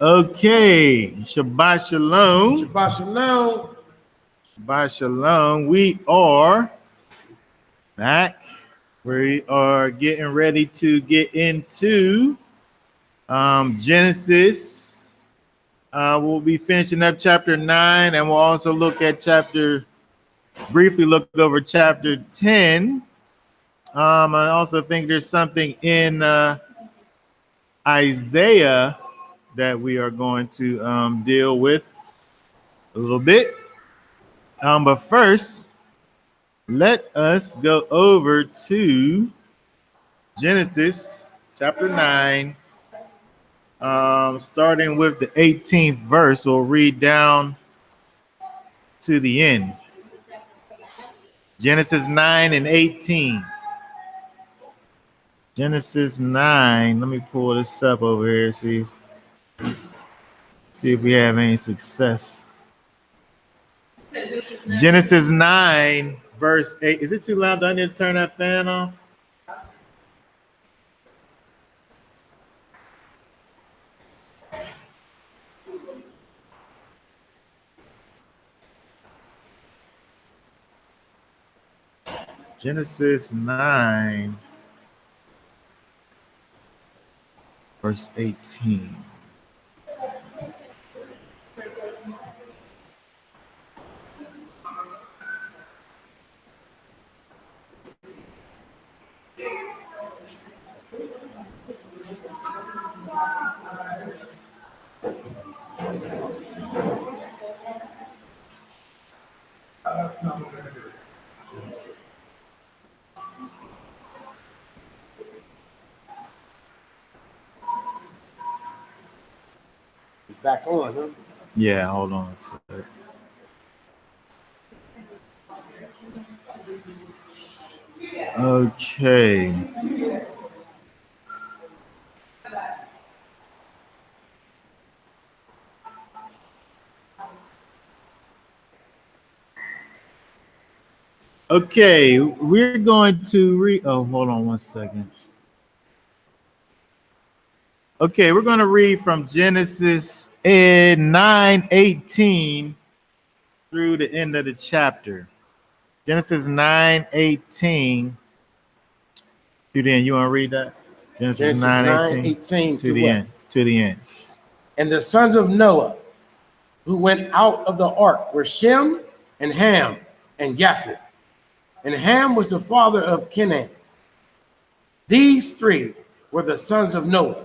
Okay, Shabbat Shalom. Shabbat Shalom. Shabbat Shalom. We are back. We are getting ready to get into Genesis. We'll be finishing up chapter 9, and we'll also look at briefly look over chapter 10. I also think there's something in Isaiah that we are going to deal with a little bit. But first, let us go over to Genesis chapter 9, starting with the 18th verse. We'll read down to the end. Genesis 9 and 18. Genesis 9. Let me pull this up over here, see if we have any success. Genesis 9, verse 8. Is it too loud? Do I need to turn that fan off? Genesis 9, verse 18. Back on, huh? Yeah, hold on a second. Okay. Okay, we're going to read. Oh, hold on one second. Okay, we're going to read from Genesis 9:18 through the end of the chapter. Genesis 9:18 to the end. You want to read that? Genesis 9:18 to the what? end. To the end. And the sons of Noah who went out of the ark were Shem and Ham and Japheth. And Ham was the father of Canaan. These three were the sons of Noah,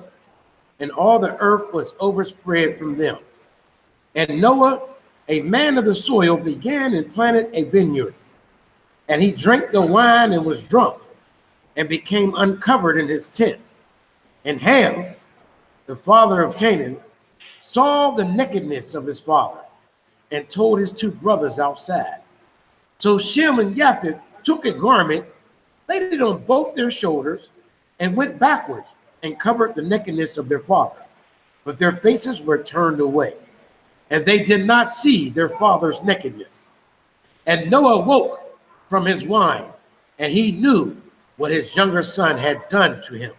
and all the earth was overspread from them. And Noah, a man of the soil, began and planted a vineyard. And he drank the wine and was drunk, and became uncovered in his tent. And Ham, the father of Canaan, saw the nakedness of his father, and told his two brothers outside. So Shem and Japheth took a garment, laid it on both their shoulders, and went backwards and covered the nakedness of their father. But their faces were turned away, and they did not see their father's nakedness. And Noah woke from his wine, and he knew what his younger son had done to him.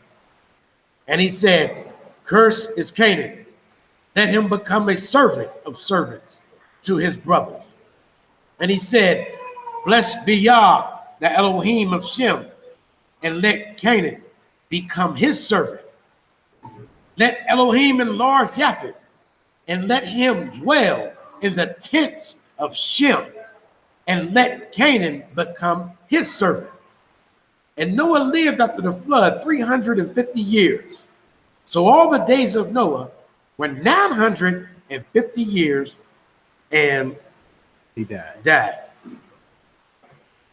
And he said, "Cursed is Canaan, let him become a servant of servants to his brothers." And he said, "Blessed be Yah, the Elohim of Shem, and let Canaan become his servant. Let Elohim enlarge Japheth, and let him dwell in the tents of Shem, and let Canaan become his servant." And Noah lived after the flood 350 years. So all the days of Noah were 950 years, and he died.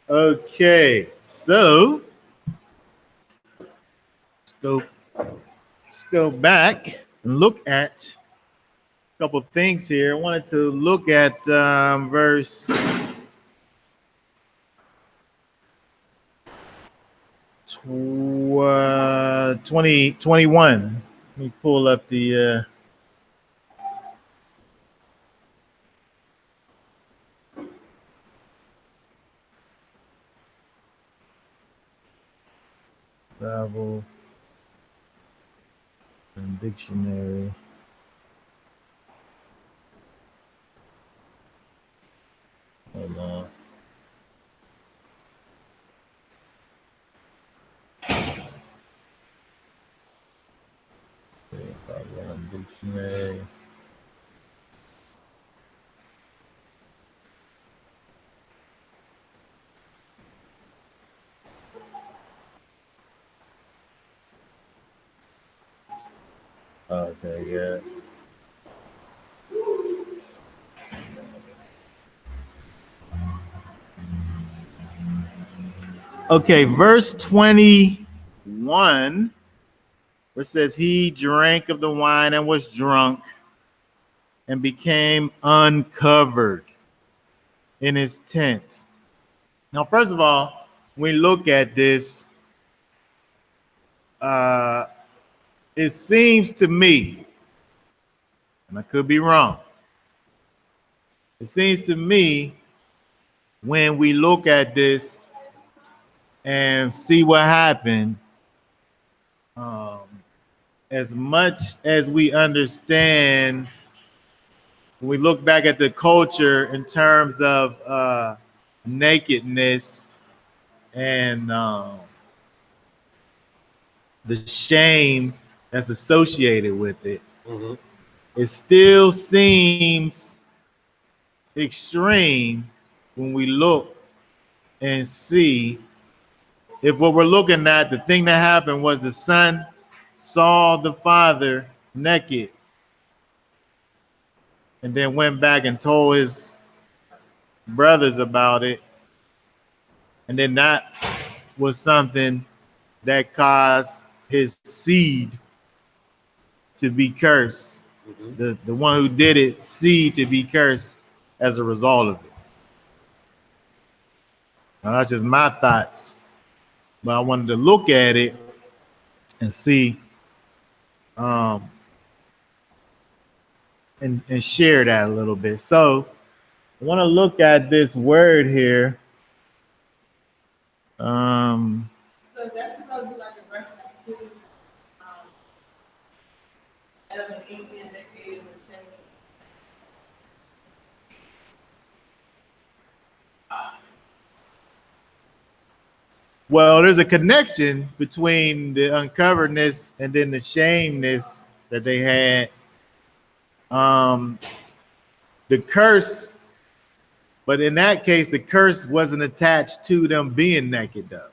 Okay, so let's go back and look at a couple things here. I wanted to look at verse 21. Let me pull up the Bible and dictionary. Dictionary. Okay, yeah. Okay, verse 21, where it says, he drank of the wine and was drunk and became uncovered in his tent. Now, first of all, when we look at this, it seems to me, and I could be wrong, it seems to me when we look at this and see what happened, um, as much as we understand, when we look back at the culture in terms of nakedness and the shame that's associated with it, it still seems extreme when we look and see if what we're looking at, the thing that happened was the son saw the father naked and then went back and told his brothers about it. And then that was something that caused his seed to be cursed. The one who did it, seed to be cursed as a result of it. Now, that's just my thoughts, but I wanted to look at it and see um, and share that a little bit. So I want to look at this word here. So that's supposed to be like a reference to Adam and Eve being naked and shame. Well, there's a connection between the uncoveredness and then the shameness that they had. The curse, but in that case, the curse wasn't attached to them being naked, though.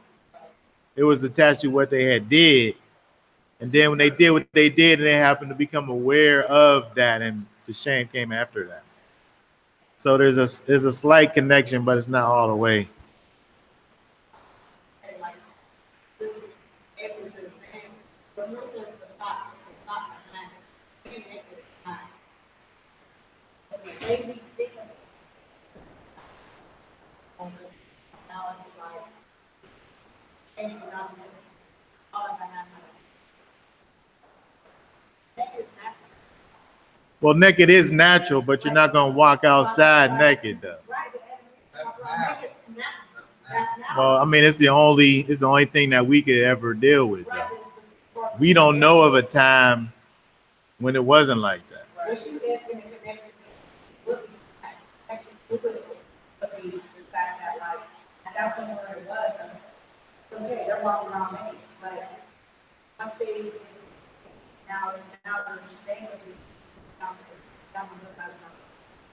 It was attached to what they had did. And then when they did what they did, and they happened to become aware of that, and the shame came after that. So there's a slight connection, but it's not all the way. And like this is answer to the same, but more so it's the thought behind being naked is not. Maybe think of it. Now it's like shame for not living all of that. Naked is natural. Well, naked is natural, but you're not gonna walk outside naked, though. Right, that's naked. That's now. Well, I mean, it's the only thing that we could ever deal with. Though. We don't know of a time when it wasn't like that. But she asking the connection to what actually could be the fact that like at that point where it was, okay, they're walking around naked, but I'm saying now the shame of it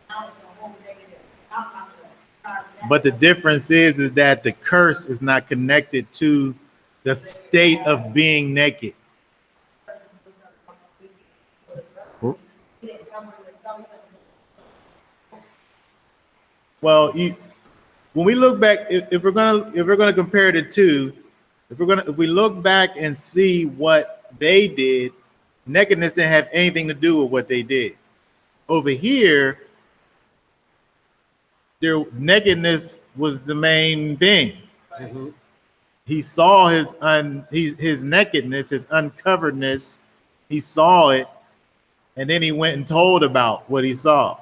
now it's a whole negative. But the difference is that the curse is not connected to the state of being naked. Well, when we look back, if we're gonna compare the two, if we look back and see what they did, nakedness didn't have anything to do with what they did. Over here, their nakedness was the main thing. Mm-hmm. He saw his nakedness, his uncoveredness. He saw it, and then he went and told about what he saw.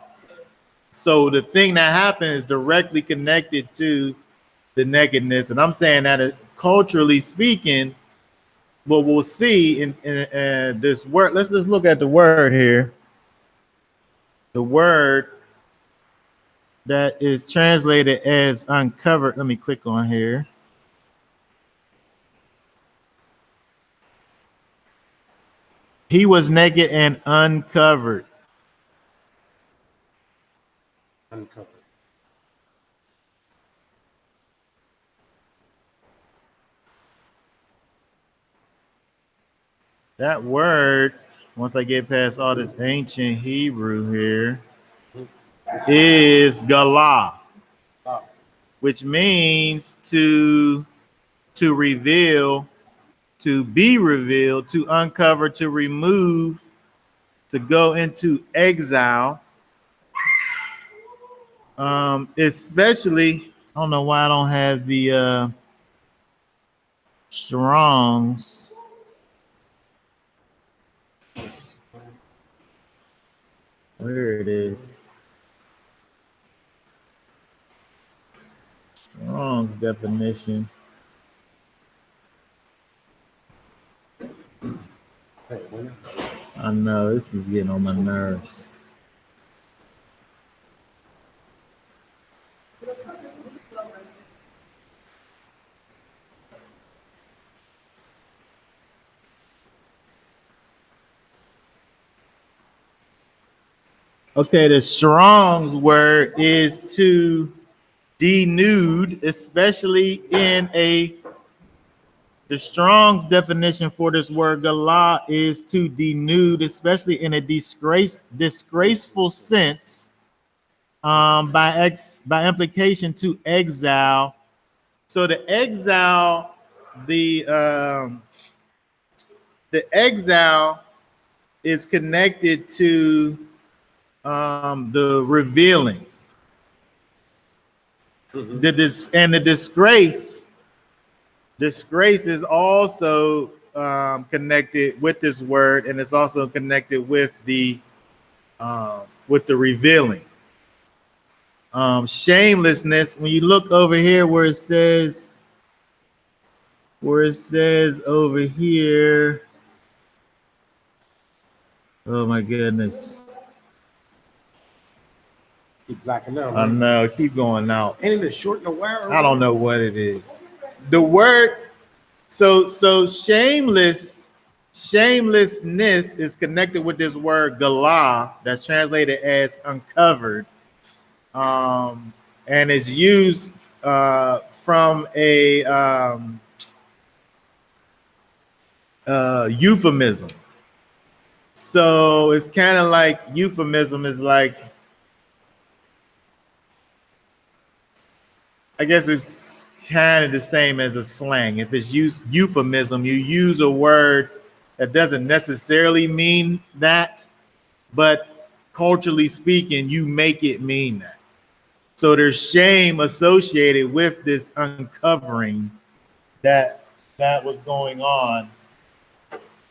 So the thing that happened is directly connected to the nakedness, and I'm saying that culturally speaking, what we'll see in this word. Let's just look at the word here. The word that is translated as uncovered. Let me click on here. He was naked and uncovered. Uncovered. That word, once I get past all this ancient Hebrew here, is galah, Ah, which means to reveal, to be revealed, to uncover, to remove, to go into exile. Especially, I don't know why I don't have the Strong's. Where it is. Strong's definition. hey, when- I know this is getting on my nerves. Okay, the Strong's word is to denude, especially in a. The Strong's definition for this word galah is to denude, especially in a disgraceful sense, by implication to exile. So the um, the exile is connected to the revealing. Mhm. The disgrace is also connected with this word, and it's also connected with the revealing. Shamelessness. When you look over here where it says over here, oh my goodness. Keep blacking out, I man. know, keep going out. Ain't it a short and a wire? I don't know what it is. The word, so shamelessness is connected with this word galah, that's translated as uncovered, and is used from a euphemism. So it's kind of like euphemism is like, I guess it's kind of the same as a slang. If it's used euphemism, you use a word that doesn't necessarily mean that, but culturally speaking, you make it mean that. So there's shame associated with this uncovering that was going on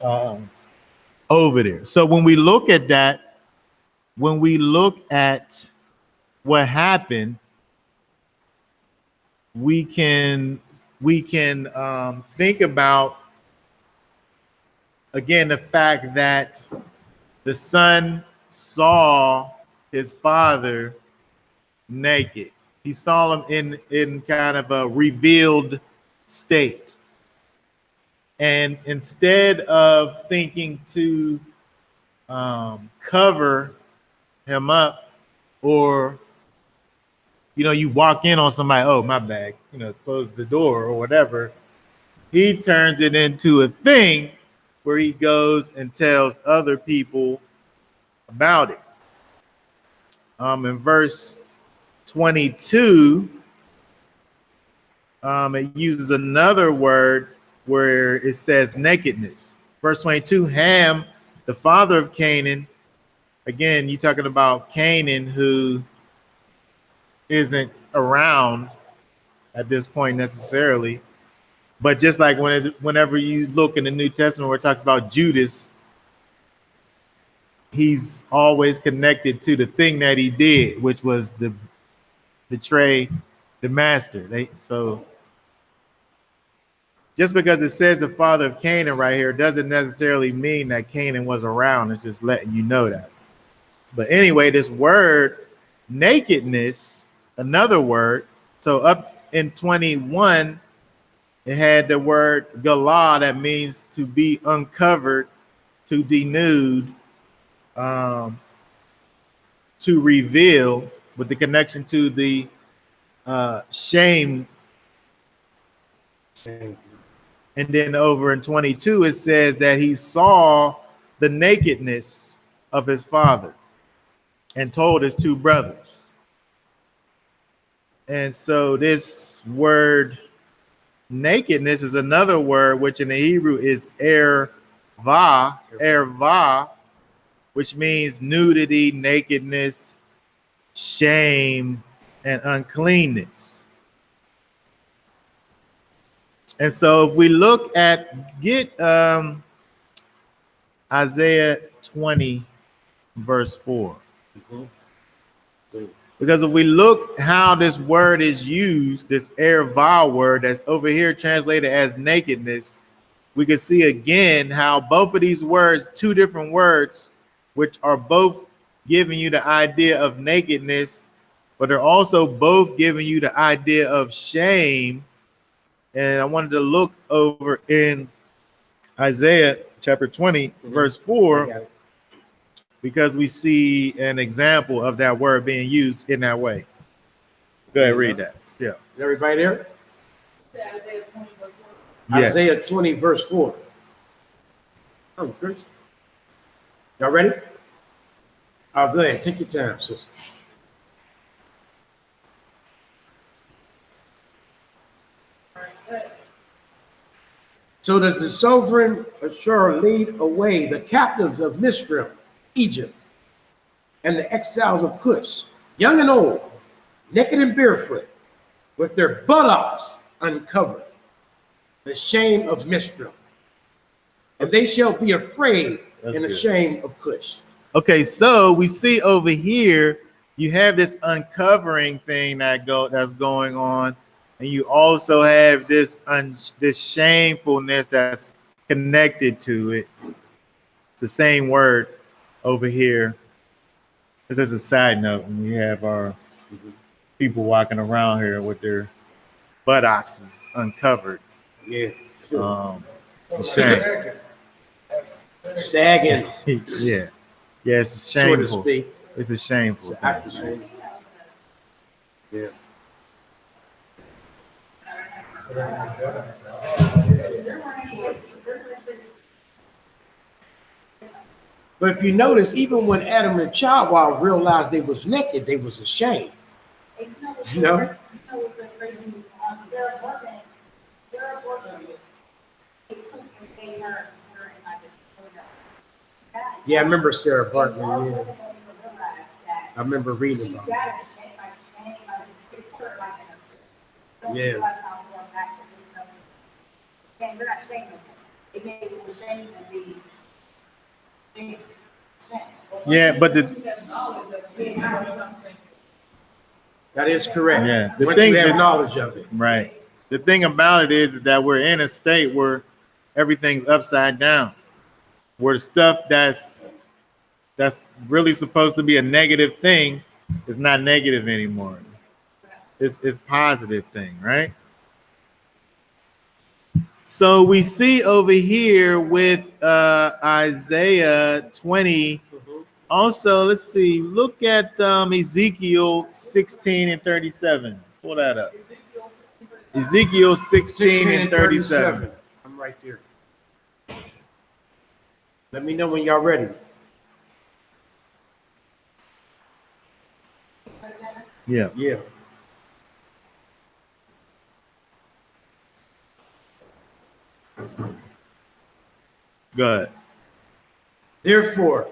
um, over there. So when we look at that, when we look at what happened, we can think about again the fact that the son saw his father naked. He saw him in kind of a revealed state, and instead of thinking to cover him up, or you walk in on somebody, oh my bad, close the door or whatever, he turns it into a thing where he goes and tells other people about it. In verse 22, it uses another word where it says nakedness. Verse 22, Ham, the father of Canaan, again, you're talking about Canaan, who isn't around at this point necessarily. But just like whenever you look in the New Testament where it talks about Judas, he's always connected to the thing that he did, which was the betray the master. So just because it says the father of Canaan right here doesn't necessarily mean that Canaan was around. It's just letting you know that. But anyway, this word nakedness, another word. So up in 21, it had the word galah that means to be uncovered. to denude, to reveal, with the connection to the shame. And then over in 22, it says that he saw the nakedness of his father and told his two brothers. And so this word nakedness is another word which in the Hebrew is erva, which means nudity, nakedness, shame, and uncleanness. And so if we look at, get Isaiah 20, verse 4. Because if we look how this word is used, this erva word that's over here translated as nakedness, we can see again how both of these words, two different words, which are both giving you the idea of nakedness, but they're also both giving you the idea of shame. And I wanted to look over in Isaiah chapter 20, verse 4, because we see an example of that word being used in that way. Go ahead, read that. Yeah. Is everybody there? Yes. Isaiah 20, verse 4. Oh, Chris. Y'all ready? Oh, go ahead. Take your time, sister. So does the sovereign Ashur lead away the captives of Misraim, Egypt, and the exiles of Cush, young and old, naked and barefoot, with their buttocks uncovered, the shame of Misraim. And they shall be afraid and ashamed of Cush. Okay, so we see over here, you have this uncovering thing that's going on, and you also have this shamefulness that's connected to it. It's the same word over here. This is a side note, and we have our people walking around here with their buttocks uncovered. Yeah. It's a shame. Sagging. Yeah. Yeah, it's shameful. So to speak. It's a shameful It's an act of thing. shame. Yeah. But if you notice, even when Adam and Childwild realized they was naked, they was ashamed. You know? Yeah, I remember Sarah Bartman. Yeah. I remember reading about it. Yeah. Yeah, but That is correct. Yeah, Once you have knowledge of it. Right. The thing about it is that we're in a state where everything's upside down, where the stuff that's really supposed to be a negative thing is not negative anymore. It's positive thing, right? So we see over here with Isaiah 20. Also, let's see, look at Ezekiel 16 and 37. Pull that up. Ezekiel 16 and 37. I'm right there. Let me know when y'all ready. Yeah. Yeah. Go ahead. Therefore,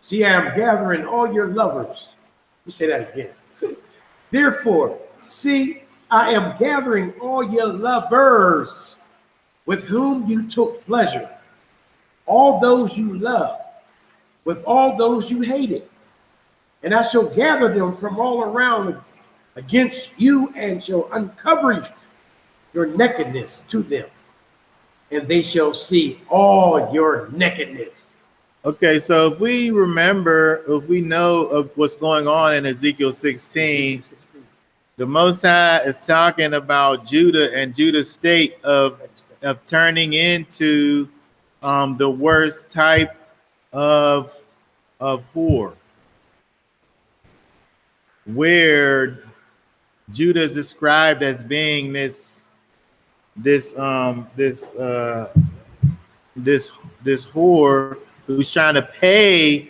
see, I am gathering all your lovers. Let me say that again. Therefore, see, I am gathering all your lovers with whom you took pleasure, all those you love, with all those you hated. And I shall gather them from all around against you and shall uncover your nakedness to them. And they shall see all your nakedness. Okay, so if we remember, if we know of what's going on in Ezekiel 16, the Most High is talking about Judah and Judah's state of turning into the worst type of whore, where Judah is described as being this whore who's trying to pay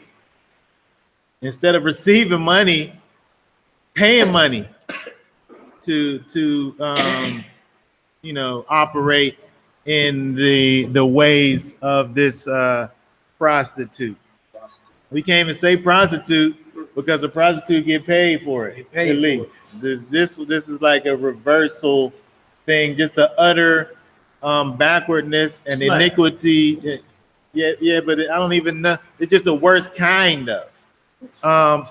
instead of receiving money, paying money to operate in the ways of this prostitute. We can't even say prostitute because a prostitute get paid for it. At least this is like a reversal thing, just a utter backwardness and iniquity. Yeah, but I don't even know. It's just the worst kind of. So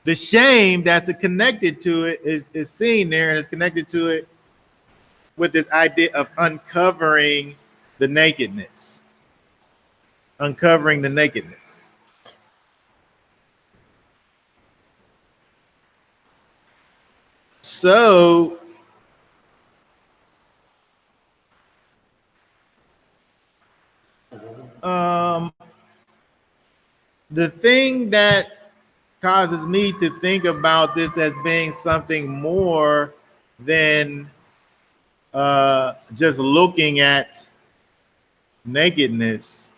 the shame that's connected to it is seen there, and it's connected to it with this idea of uncovering the nakedness. Uncovering the nakedness. So the thing that causes me to think about this as being something more than just looking at nakedness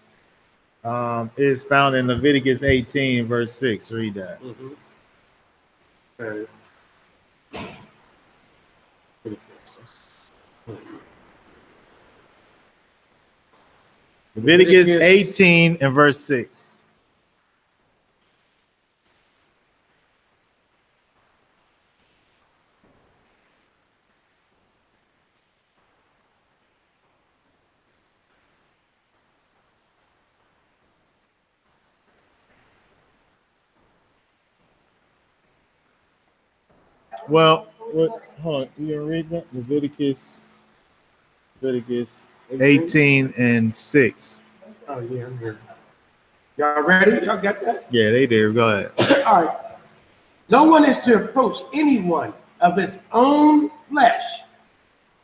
is found in Leviticus 18, verse 6. Read that. Leviticus 18 and verse 6. Well, hold on. You gonna read that? Leviticus 18 and 6. Oh, yeah, I'm here. Y'all ready? Y'all got that? Yeah, they did. Go ahead. All right. No one is to approach anyone of his own flesh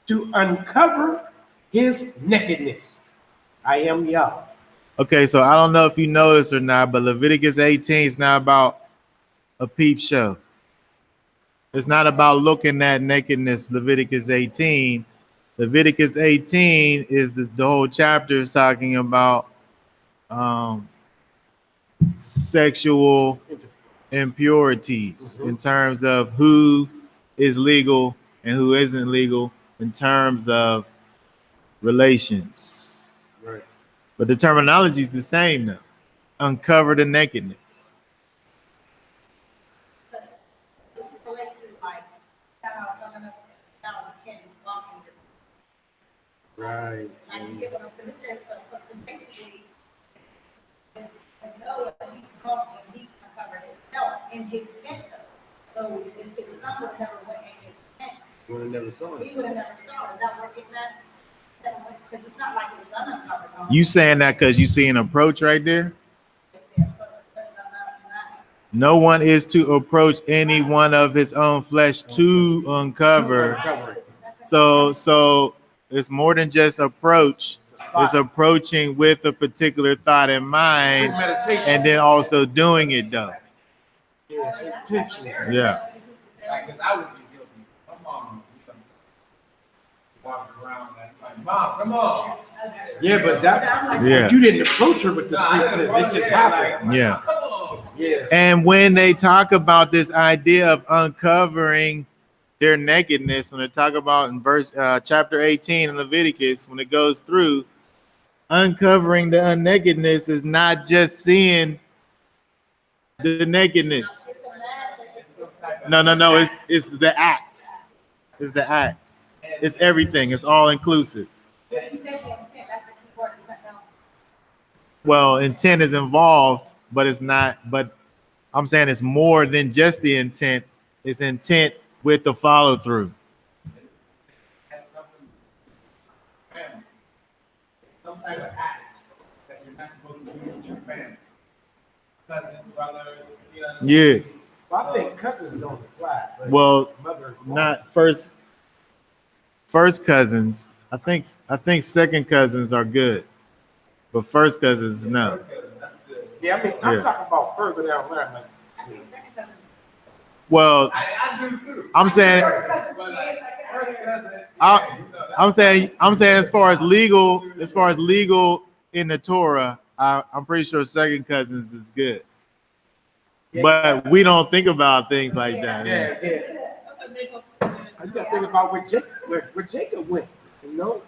to uncover his nakedness. I am Yah. Okay, so I don't know if you noticed or not, but Leviticus 18 is not about a peep show. It's not about looking at nakedness. Leviticus 18 is the whole chapter is talking about sexual impurities in terms of who is legal and who isn't legal in terms of relations. Right. But the terminology is the same though. Uncover the nakedness. But this is related to like how coming up down the canvas walking. Right. Like you get what I'm saying? This says so basically Noah, he drunk and he uncovered himself in his tent. So if his son would never went in his tent, Would have never saw it. he would have never saw it. Is that working that? Because it's not like his son uncovered him. You saying that because you see an approach right there? No one is to approach any one of his own flesh to uncover. So it's more than just approach. It's approaching with a particular thought in mind, and then also doing it though. Yeah, intention. Yeah. Because I would be guilty. My mom walking around like, Mom, come on. Yeah, but that Yeah. you didn't approach her with the pretense. It just happened. Yeah. Come on. Yeah. And when they talk about this idea of uncovering their nakedness, when they talk about in verse chapter 18 in Leviticus, when it goes through, uncovering the nakedness is not just seeing the nakedness. No. It's the act. It's the act. It's everything. It's all inclusive. Well, intent is involved, but it's not. But I'm saying it's more than just the intent. It's intent with the follow through. That's something, family. Some type of act that you're not supposed to do with your family. Cousins, brothers, you know. Yeah. Well, I think cousins don't apply. But Well, mother and father. not first cousins. I think second cousins are good, but first cousins no. Yeah, I mean, I'm Yeah. talking about further down the line. Like, I think second cousin. Well, I do too. I'm saying, First cousin, But yeah, like, it's like first that. cousin, I- yeah, you know, that's- I'm saying, as far as legal in the Torah, I'm pretty sure second cousins is good. But we don't think about things like that. yeah, yeah. You got to think about where Jacob went. You know.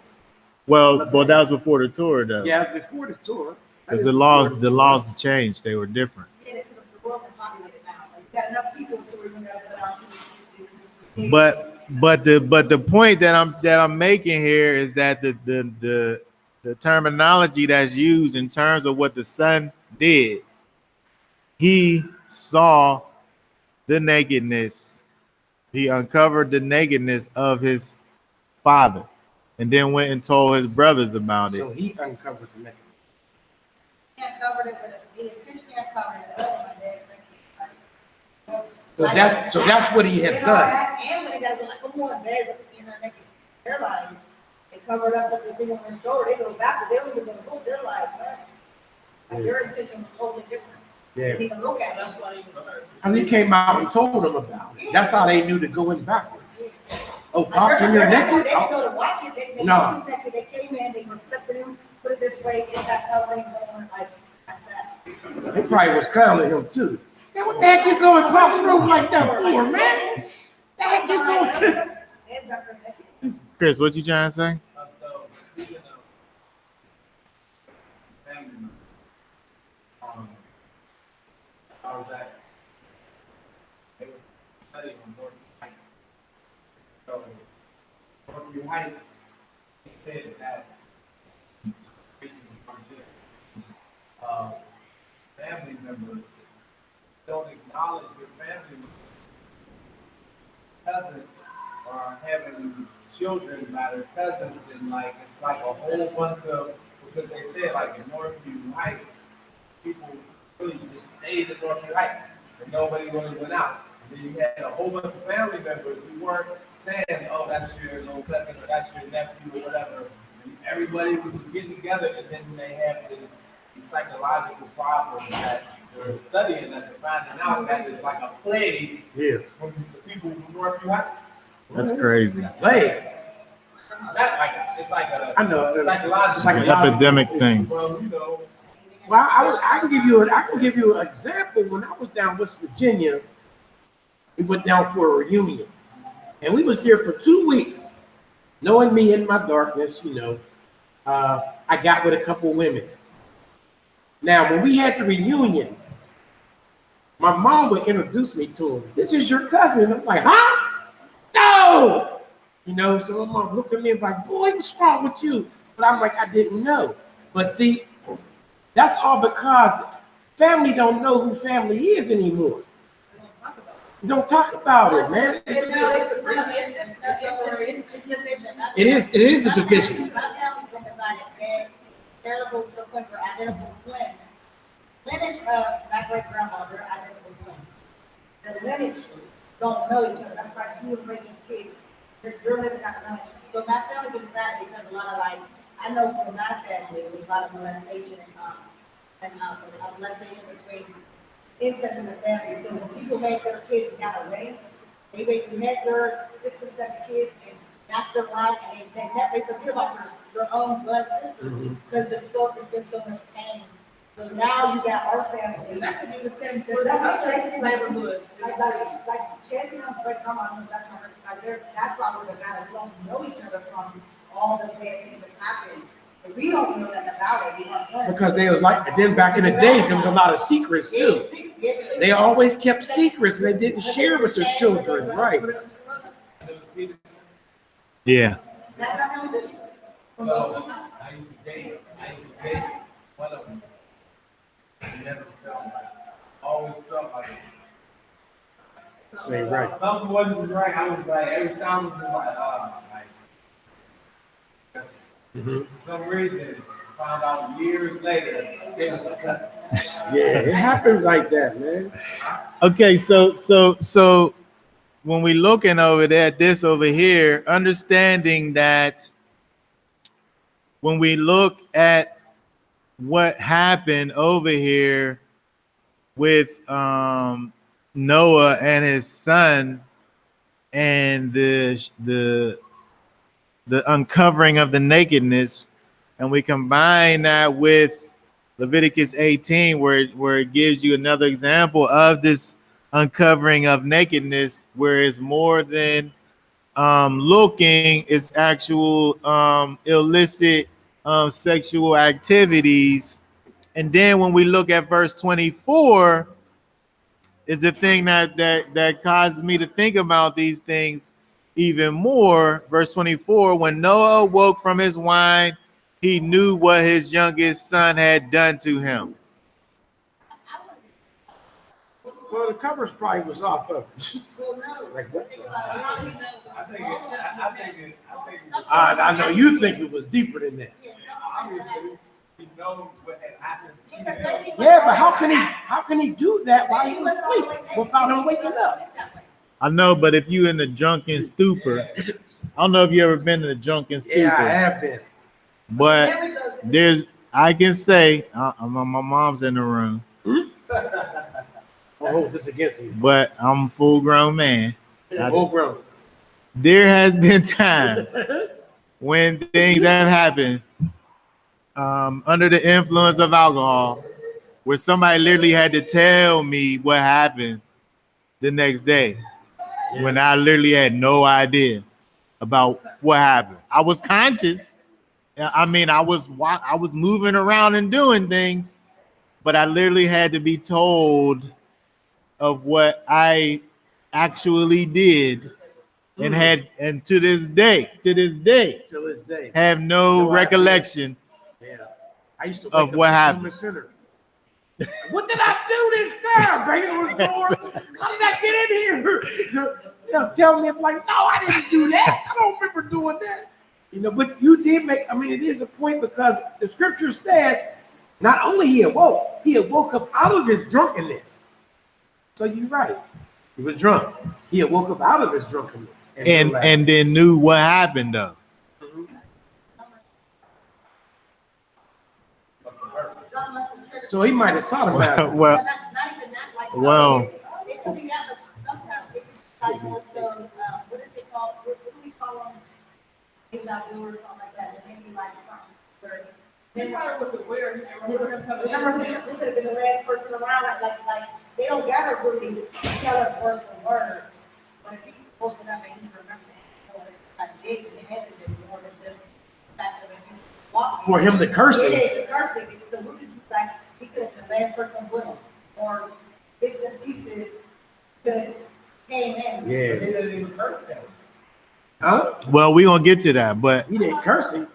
Well, that was before the Torah, though. Yeah, before the tour. Because the laws changed; they were different. Yeah, because the world's populated now. Like, you got enough people to where you know that our But the point that I'm making here is that the terminology that's used in terms of what the son did, he saw the nakedness, he uncovered the nakedness of his father, and then went and told his brothers about So it. he uncovered the naked. can't cover it, but he intentionally covered it up. So that's what he had done. And when they gotta go like, come on, there's in their naked hairline, they covered up with the thing on their shoulder, they go backwards, they don't even go look, they're like, what? Like their intention was totally different. They Yeah. didn't even look at it. That's why he was. And he came out and told them about it. That's how they knew to go in backwards. Oh, Pops, in your They naked? didn't go to watch it, they No. knew he's naked, they came in, they respected him, put it this way, get that covering going, like, that's that. They probably was clowning him too. Man, what the heck you going Pops room like that for, man? The heck you going? It's not for naked. Chris, what you trying to say? So speaking of family members, I was at they were studying on Northview Heights. So Northview Heights said that family members don't acknowledge their family members. Cousins are having children by their cousins, and like it's like a whole bunch of, because they said like in Northview Heights, people really just stayed in Northview Heights and nobody really went out. And then you had a whole bunch of family members who weren't saying, oh, that's your little cousin or that's your nephew or whatever. And everybody was just getting together, and then they had these psychological problems that they're studying, that they're finding out that it's like a plague from the people from Northview Heights. That's crazy. Plague. Not like it's like a I know. psychological It's like An epidemic thing. Well, you know, Well, I can give you an example. When I was down West Virginia, we went down for a reunion, and we was there for 2 weeks. Knowing me in my darkness, I got with a couple women. Now, when we had the reunion, my mom would introduce me to him. This is your cousin. I'm like, huh? No! So my mom looked at me and like, boy, what's wrong with you? But I'm like, I didn't know. But see, that's all because family don't know who family is anymore. You don't talk about it, man. It is a division. My family's been divided, very terrible to the point where identical twins. Lineage of my great grandmother, identical twins. The lineage don't know each other. That's like you and Reagan's kids. You're living not knowing. So my family been divided because a lot of I know from my family, there was a lot of molestation and molestation between incest in the family. So when people made their kids and got away, they basically had their 6 and 7 kids, and that's their life, and they forget about their own blood sisters because there's been so much pain. So now you got our family. And that could be the same But for that's other Chasing neighborhoods. like Chasing on great grandma, that's not her. That's why we're divided. We don't know each other from all the bad things that happened. And we don't know that about it. We weren't friends. Because they was like, and then back in the days, there was a lot of secrets too. They always kept secrets and they didn't share with their children, right? Yeah. That's not how we do it. so I used to date one of them. I never felt like, always felt like. Say right. Something wasn't just right. I was like, every time it was just like, For some reason, found out years later, they was my cousins. Yeah, it happens like that, man. Okay, so when we looking over at this over here, understanding that when we look at what happened over here with Noah and his son and the uncovering of the nakedness, and we combine that with Leviticus 18, where it gives you another example of this uncovering of nakedness, where it's more than looking, it's actual illicit sexual activities. And then when we look at verse 24, is the thing that causes me to think about these things even more. Verse 24, when Noah woke from his wine, he knew what his youngest son had done to him. Well, the covers probably was off of it. Well, no. Like what? I I know you think it was deeper than that. obviously we know what had happened to him. Yeah, but how can he do that while he was asleep without him waking up? I know, but if you in a drunken stupor, I don't know if you ever been in a drunken stupor. Yeah, I have been. But I can say, my mom's in the room, I'll hold this against you. but I'm a full grown man. Full grown. There has been times when things have happened under the influence of alcohol, where somebody literally had to tell me what happened the next day, when I literally had no idea about what happened. I was conscious. I mean, I was moving around and doing things, but I literally had to be told of what I actually did, and to this day, Till this day. have no recollection Yeah. I used to of what happened. What did I do this time? Banging on the door. How did I get in here? They'll tell me, I'm like, no, I didn't do that. I don't remember doing that. You know, but you did make, I mean, it is a point because the scripture says not only he awoke up out of his drunkenness. So you're right. He was drunk. He awoke up out of his drunkenness. And then knew what happened though. So he might have sodomized. Well, Not even that, like, well. it could be that, but sometimes it's like more so, what is it called, what do we call them? Maybe not do or something like that, but maybe like something where. He probably was aware. Remember, he could have been the last person around, like, they don't gotta really tell us word for word. But if he's open up and he remembers that, like, did, it had to be more than just the fact that he walked. For him to curse him. Yeah, the curse thing, so what did you like, he could have been the last person with him, or bits and pieces could have came in. He Yeah. didn't even curse him. Huh? Well, we're gonna get to that, but He didn't curse him.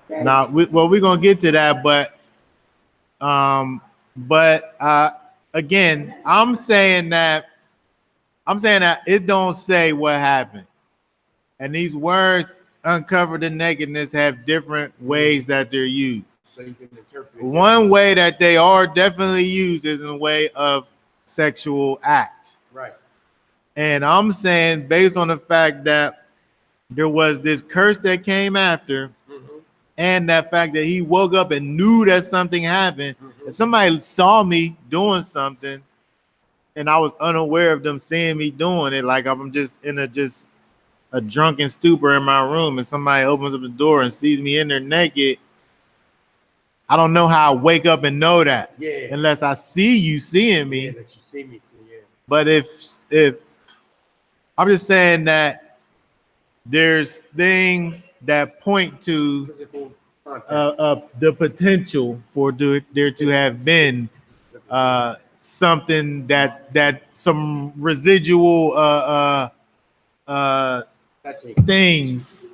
we're gonna get to that, but again, I'm saying that it don't say what happened, and these words uncover the nakedness have different ways that they're used. So you can interpret. One way that they are definitely used is in a way of sexual act. Right. And I'm saying, based on the fact that there was this curse that came after, and that fact that he woke up and knew that something happened. If somebody saw me doing something and I was unaware of them seeing me doing it, like I'm just in a drunken stupor in my room, and somebody opens up the door and sees me in there naked, I don't know how I wake up and know that. Yeah. Unless I see you seeing me. Yeah, that you see me. Yeah. But if I'm just saying that there's things that point to Physical contact. the potential for there to have been something that some residual things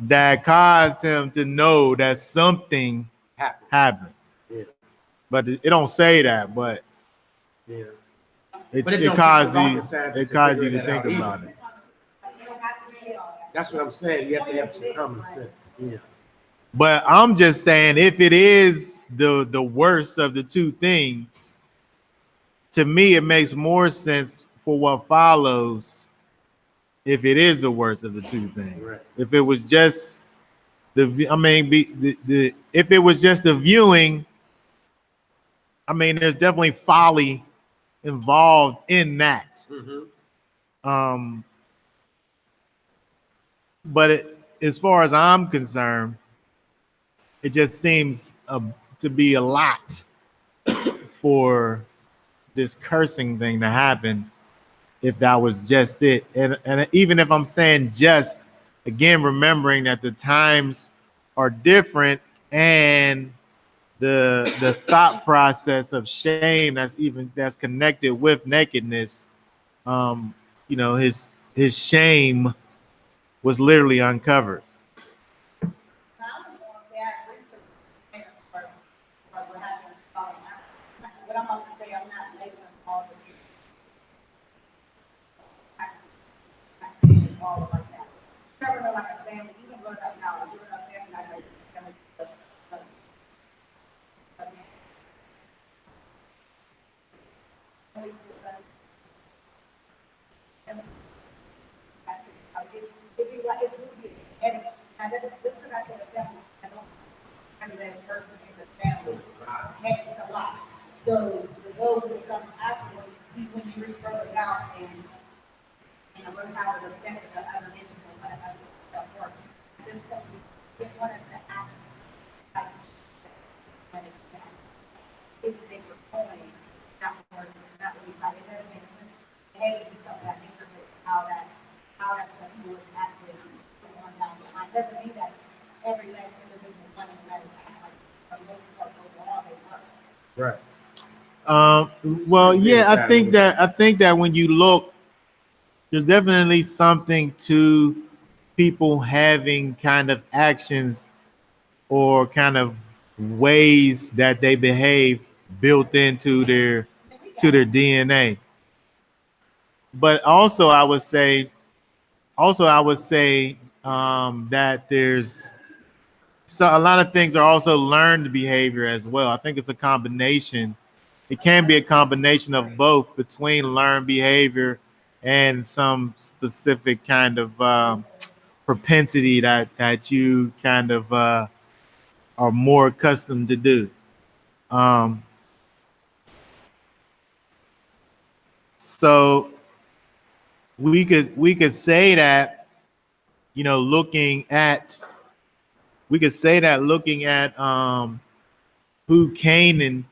that caused him to know that something happened. Yeah. But it don't say that, but Yeah. it causes you to think about it. That's what I'm saying. You have to have some common sense. Yeah. But I'm just saying, if it is the worst of the two things, to me, it makes more sense for what follows if it is the worst of the two things. Right. If it was just if it was just the viewing, I mean, there's definitely folly involved in that. Mm-hmm. But as far as I'm concerned, it just seems to be a lot for this cursing thing to happen if that was just it. And even if I'm saying just, again, remembering that the times are different and the thought process of shame that's connected with nakedness, you know, his shame was literally uncovered. Now, I'm just gonna say I agree with the parents first, because what happens, what I'm about to say, I'm not labeling all the kids. I'm not saying it all like that. Never know like a family, even growing up now, growing up family, like a family, if you like, it would be, and just because I said a family, I don't, I'm the best person in the family, and it's a lot. So to go when it comes afterward, when you read further down and the most high was offended the other nation and what us to work. At this point, we didn't want us to act like that. If they were going that word, that would be like, it doesn't make sense. It had to be something that nature how that's what he was acting on down the line. Doesn't mean that every last individual one of them is acting like, for the most part, overall, they work. Right. Well, yeah, I think that when you look, there's definitely something to people having kind of actions or kind of ways that they behave built into their DNA. But also, I would say that there's a lot of things are also learned behavior as well. I think it's a combination. It can be a combination of both between learned behavior and some specific kind of propensity that you kind of are more accustomed to do. Um, so we could say that, you know, looking at who Canaan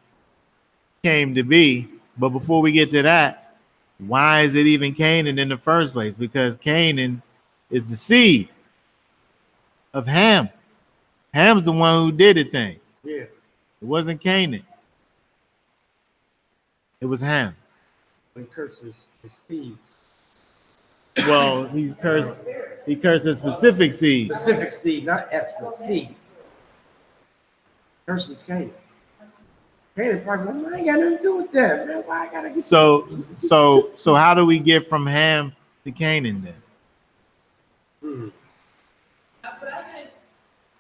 came to be. But before we get to that, why is it even Canaan in the first place? Because Canaan is the seed of Ham. Ham's the one who did the thing. Yeah. It wasn't Canaan. It was Ham. When curses his seeds. Well, he cursed a specific seed. Specific seed, not extra seed. Curses Canaan. Canaan probably, I ain't got nothing to do with that, man. Why I gotta get So how do we get from Ham to Canaan then? But I think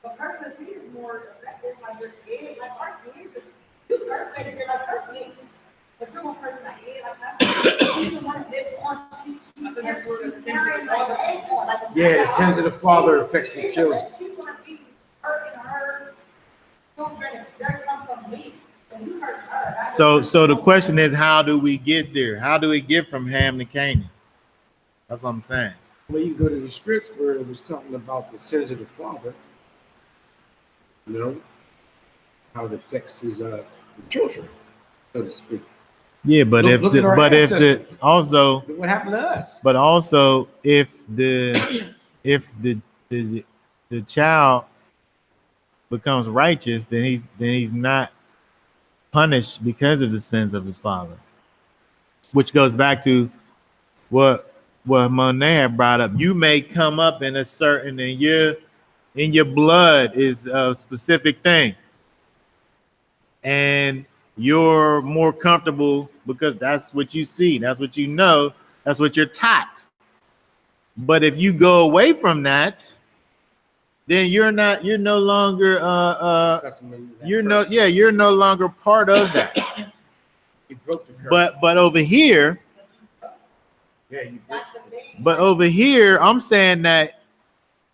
the person seed is more effective, like your kid, like our kids. You curse me, you're like curse me. But you're one person that kid, like that's she's the one that lives on. She's carrying like an egg on, like Yeah, the sins of the father affects the children. She's gonna be hurting her children. They're come from me. And you hurt her. So the question is, how do we get there? How do we get from Ham to Canaan? That's what I'm saying. When you go to the scripts where it was talking about the sins of the father, you know, how it affects his children, so to speak. Yeah, but Look at our ancestors. Also Look what happened to us. But also, if the child becomes righteous, then he's not punished because of the sins of his father. Which goes back to what Monet had brought up. You may come up in a certain in your blood is a specific thing, and you're more comfortable because that's what you see, that's what you know, that's what you're taught. But if you go away from that, then you're no longer you're no longer part of that. You broke the curse. But over here, I'm saying that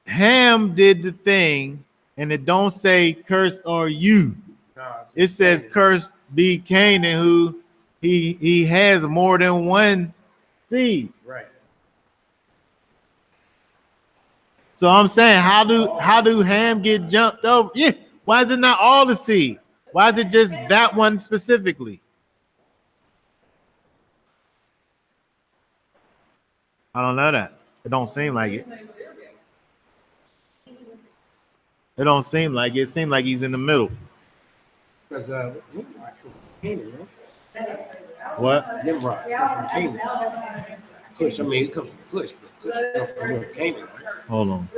Ham did the thing, and it don't say cursed are you. No, it it says, "Cursed be Canaan, who he has more than one seed." Right. So I'm saying, how do Ham get jumped over? Yeah. Why is it not all the seed? Why is it just that one specifically? I don't know that. It don't seem like it. It don't seem like it. It seems like he's in the middle. Because Nimrod from Canaan, right? What? Nimrod comes from Canaan. Cush, I mean, it comes from Cush, but Cush comes from Canaan, right? Hold on.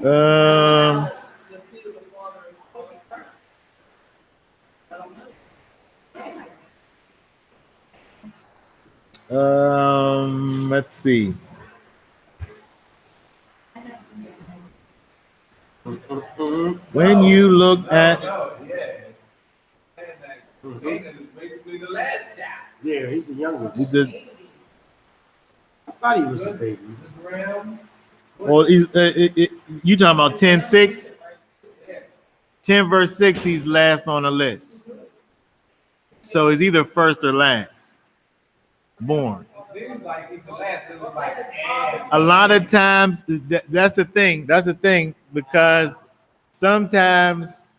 Um. Let's see. When you look at Canaan is basically the last child. Yeah, he's the youngest. the I thought he was a baby. This realm. well, you talking about 10:6? 10 verse 6, he's last on the list. So he's either first or last born. It seems like he's the last. It was like, A lot of times that's the thing. That's the thing, because sometimes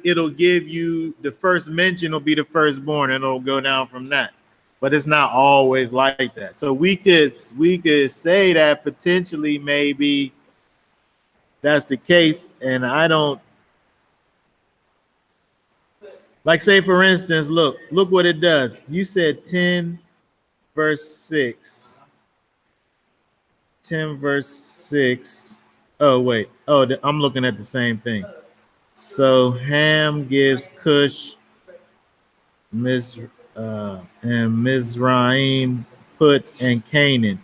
it'll give you the first mention will be the firstborn, and it'll go down from that. But it's not always like that. So we could say that potentially maybe that's the case, and I don't like, say for instance, look what it does. You said 10 verse 6. 10 verse 6. Oh wait. Oh, I'm looking at the same thing. So Ham gives Cush, and Mizraim, Put, and Canaan.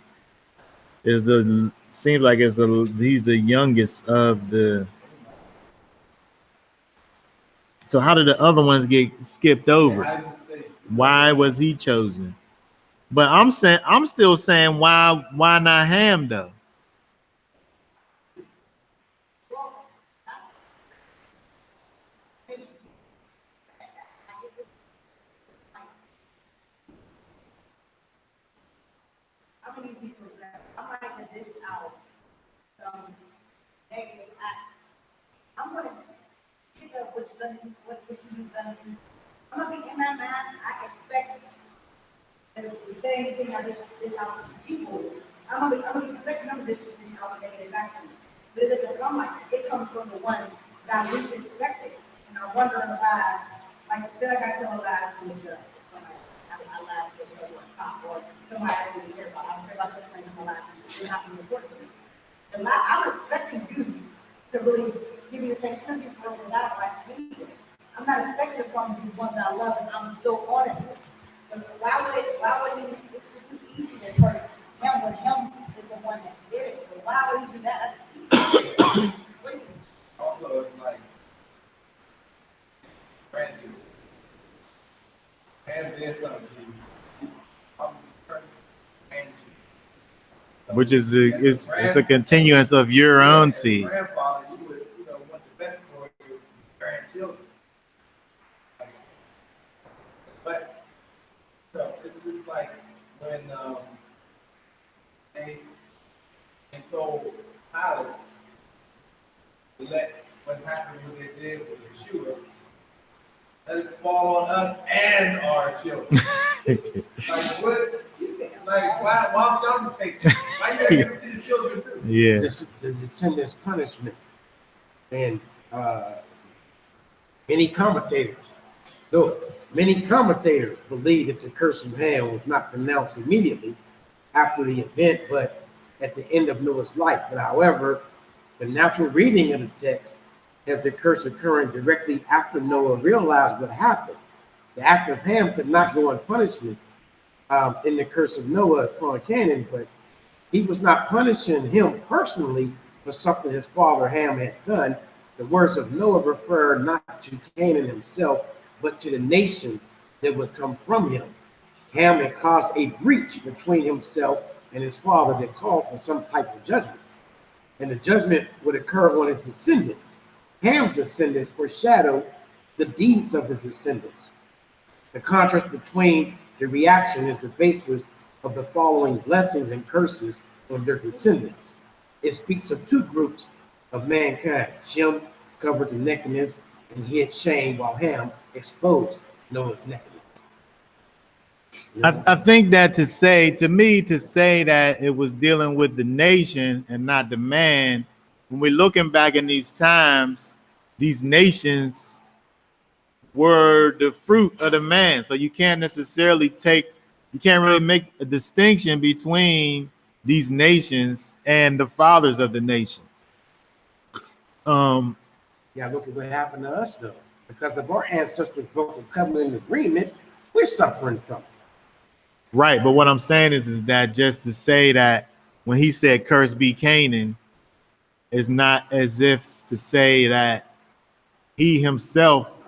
Seems like he's the youngest of the. So how did the other ones get skipped over? Why was he chosen? But I'm still saying, why not Ham though? I'm gonna use me for example. I might have dished out some negative acts. I'm gonna pick up what you've done. I'm gonna be in my mind. I expect the same thing I dish out to people. I'm gonna expect them to dish out negative back to me. But it doesn't come like that. It comes from the ones that I least expected. And I'm wondering why, like, I got told lies to a judge. I lied to a cop or somebody I didn't care about. I don't care about your friends in my life. You're not going to report to me. And I'm expecting you to really give me the same energy for what I don't like anyway. I'm not expecting it from these ones that I love and I'm so honest with. So why would he, it's just too easy to hurt him when him is the one that did it. So why would he do that? That's easy. also, it's like grandchildren. And there's something. Which is it's a continuance of your own seed. Grandfather, you would want the best for your grandchildren. But it's just like when they told Pilate to let what happened when they did with Yeshua, let it fall on us and our children. Like what? Like why don't y'all just take it? Why you gotta give it to the children too? Yeah. The descendants punishment. And many commentators believe that the curse of Ham was not pronounced immediately after the event, but at the end of Noah's life. But however, the natural reading of the text has the curse occurring directly after Noah realized what happened. The act of Ham could not go unpunished in the curse of Noah upon Canaan, but he was not punishing him personally for something his father Ham had done. The words of Noah refer not to Canaan himself, but to the nation that would come from him. Ham had caused a breach between himself and his father that called for some type of judgment. and the judgment would occur on his descendants. Ham's descendants foreshadow the deeds of his descendants. The contrast between the reaction is the basis of the following blessings and curses on their descendants. It speaks of two groups of mankind. Shem covered the nakedness and hid shame, while Ham exposed Noah's nakedness. I think that to say that it was dealing with the nation and not the man, when we're looking back in these times, these nations were the fruit of the man. So you can't really make a distinction between these nations and the fathers of the nations. Yeah, look at what happened to us though. Because of our ancestors broke a covenant agreement, we're suffering from it. Right, but what I'm saying is that just to say that when he said "Cursed be Canaan," is not as if to say that he himself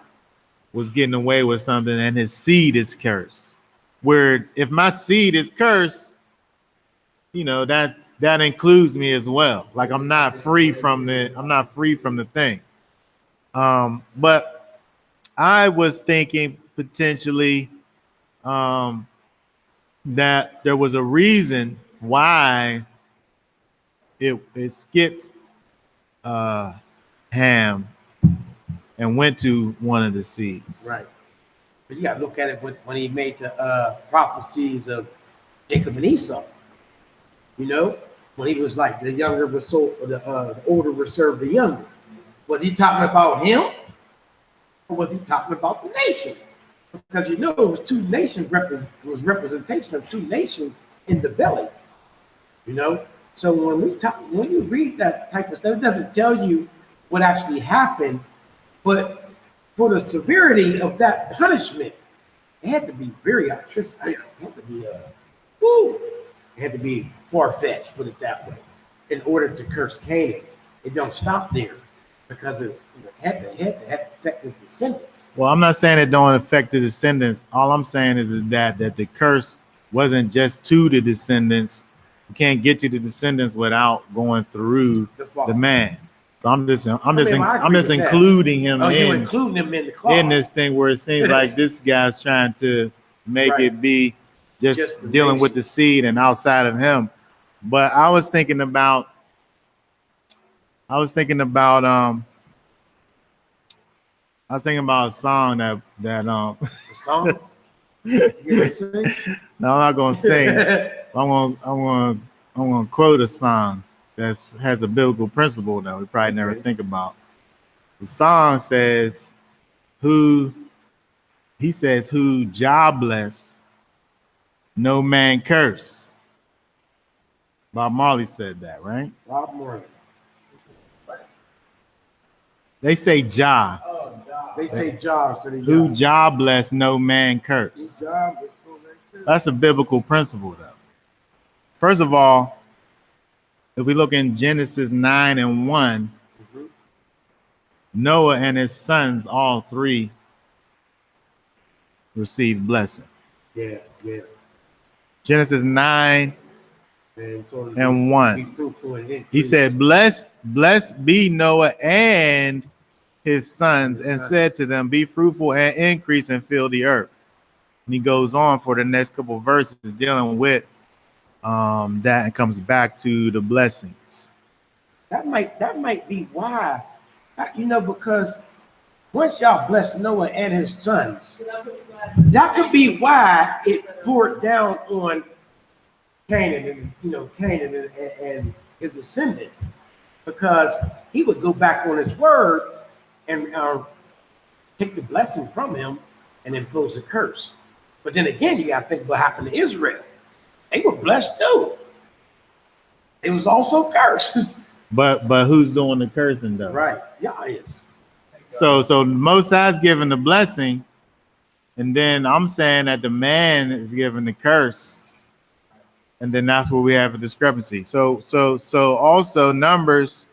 was getting away with something and his seed is cursed. Where if my seed is cursed, that includes me as well. Like I'm not free from the thing. But I was thinking potentially that there was a reason why it skipped Ham and went to one of the seeds. Right. But you got to look at it when he made the prophecies of Jacob and Esau. When he was like the younger was the older was served the younger. Was he talking about him, or was he talking about the nations? Because it was two nations was representation of two nations in the belly. So when you read that type of stuff, it doesn't tell you what actually happened, but for the severity of that punishment, it had to be very artistic. It had to be far-fetched, put it that way, in order to curse Canaan. It don't stop there because it had to affect his descendants. Well, I'm not saying it don't affect the descendants. All I'm saying is that the curse wasn't just to the descendants. You can't get to the descendants without going through the man. So I'm just including him including him in the clause. In this thing where it seems like this guy's trying to make it be just dealing with the seed and outside of him. But I was thinking about a song that A song? You sing? No, I'm not gonna sing. I'm gonna quote a song that has a biblical principle that we probably never think about. The song says, who jobless, no man curse. Bob Marley said that, right? Bob Marley. They say Jah. They say Jah. So who jobless, no man curse. That's a biblical principle, though. First of all, if we look in Genesis 9:1, Noah and his sons, all three, received blessing. Yeah. Genesis 9:1. He said, Blessed be Noah and his sons, and said to them, be fruitful and increase and fill the earth. And he goes on for the next couple of verses dealing with that and comes back to the blessings. That might be why, because once y'all bless Noah and his sons, that could be why it poured down on Canaan and his descendants, because he would go back on his word and take the blessing from him and impose a curse. But then again, you got to think what happened to Israel. They were blessed too. It was also cursed. But who's doing the cursing though? Right. Yeah, it is. So Most High's giving the blessing, and then I'm saying that the man is giving the curse, and then that's where we have a discrepancy. So also Numbers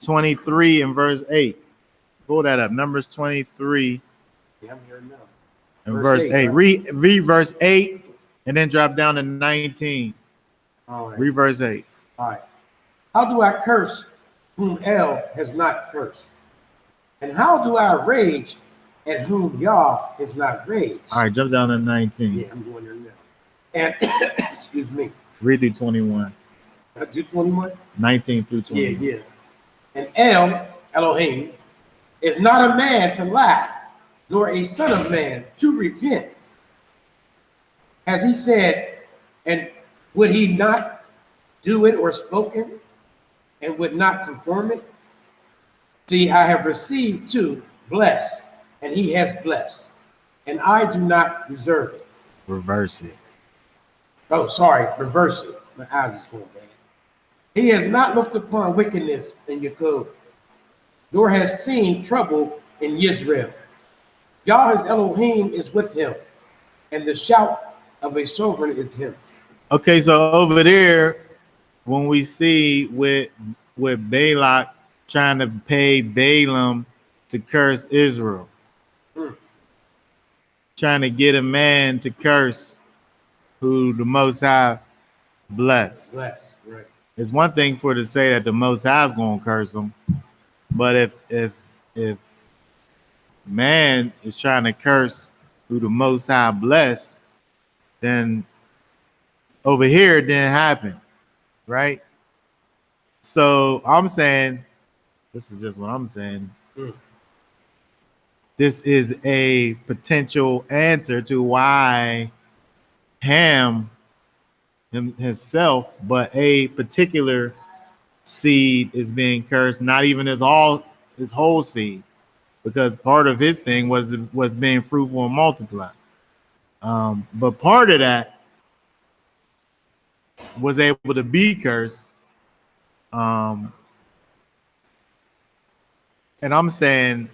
23 and verse 8. Pull that up. Numbers 23 I'm here now. and verse 8. Right? Read verse 8 and then drop down to 19. All right. Read verse 8. All right. How do I curse whom El has not cursed? And how do I rage at whom Yah has not raged? All right, jump down to 19. Yeah, I'm going there now. And excuse me. Read through 21. I do 21? 19 through 21. Yeah. And El, Elohim, is not a man to lie, nor a son of man to repent. Has he said, and would he not do it or spoken, and would not conform it? See, I have received too, blessed, and he has blessed, and I do not deserve it. Reverse it. Oh, sorry, reverse it. My eyes is going bad. He has not looked upon wickedness in Jacob, nor has seen trouble in Israel. Yahweh's Elohim is with him, and the shout of a sovereign is him. Okay, so over there, when we see with Balak trying to pay Balaam to curse Israel, trying to get a man to curse who the Most High bless. Bless, right. It's one thing for to say that the Most High is going to curse him, but if man is trying to curse who the Most High bless, then over here it didn't happen, right? So I'm saying, this is just what I'm saying. This is a potential answer to why Ham himself, but a particular seed is being cursed, not even his whole seed, because part of his thing was being fruitful and multiply. But part of that was able to be cursed. And I'm saying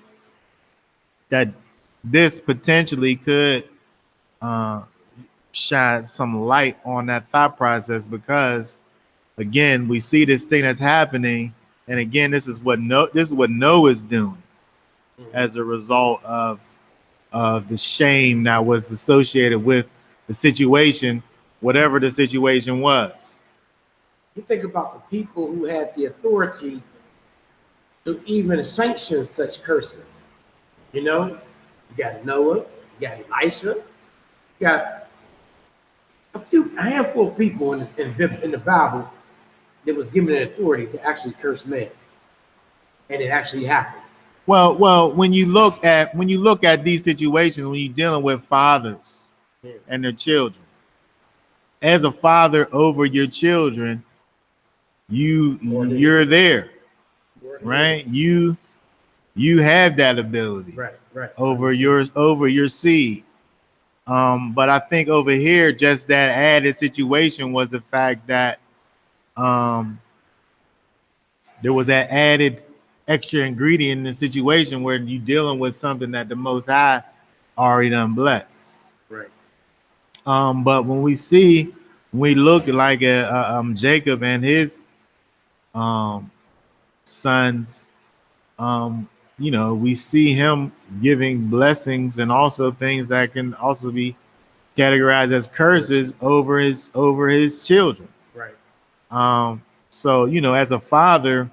that this potentially could shine some light on that thought process, because again, we see this thing that's happening, and again, this is what Noah is doing as a result of the shame that was associated with the situation, whatever the situation was. You think about the people who had the authority to even sanction such curses. You know, you got Noah, you got Elisha, you got a handful of people in the Bible that was given the authority to actually curse man, and it actually happened. Well, when you look at these situations, when you're dealing with fathers and their children, as a father over your children, you're there, right? You have that ability, right, over your seed. But I think over here, just that added situation was the fact that there was that added extra ingredient in the situation where you're dealing with something that the Most High already done blessed. Right. But when we look like at Jacob and his sons, we see him giving blessings and also things that can also be categorized as curses over his children. Right. So as a father,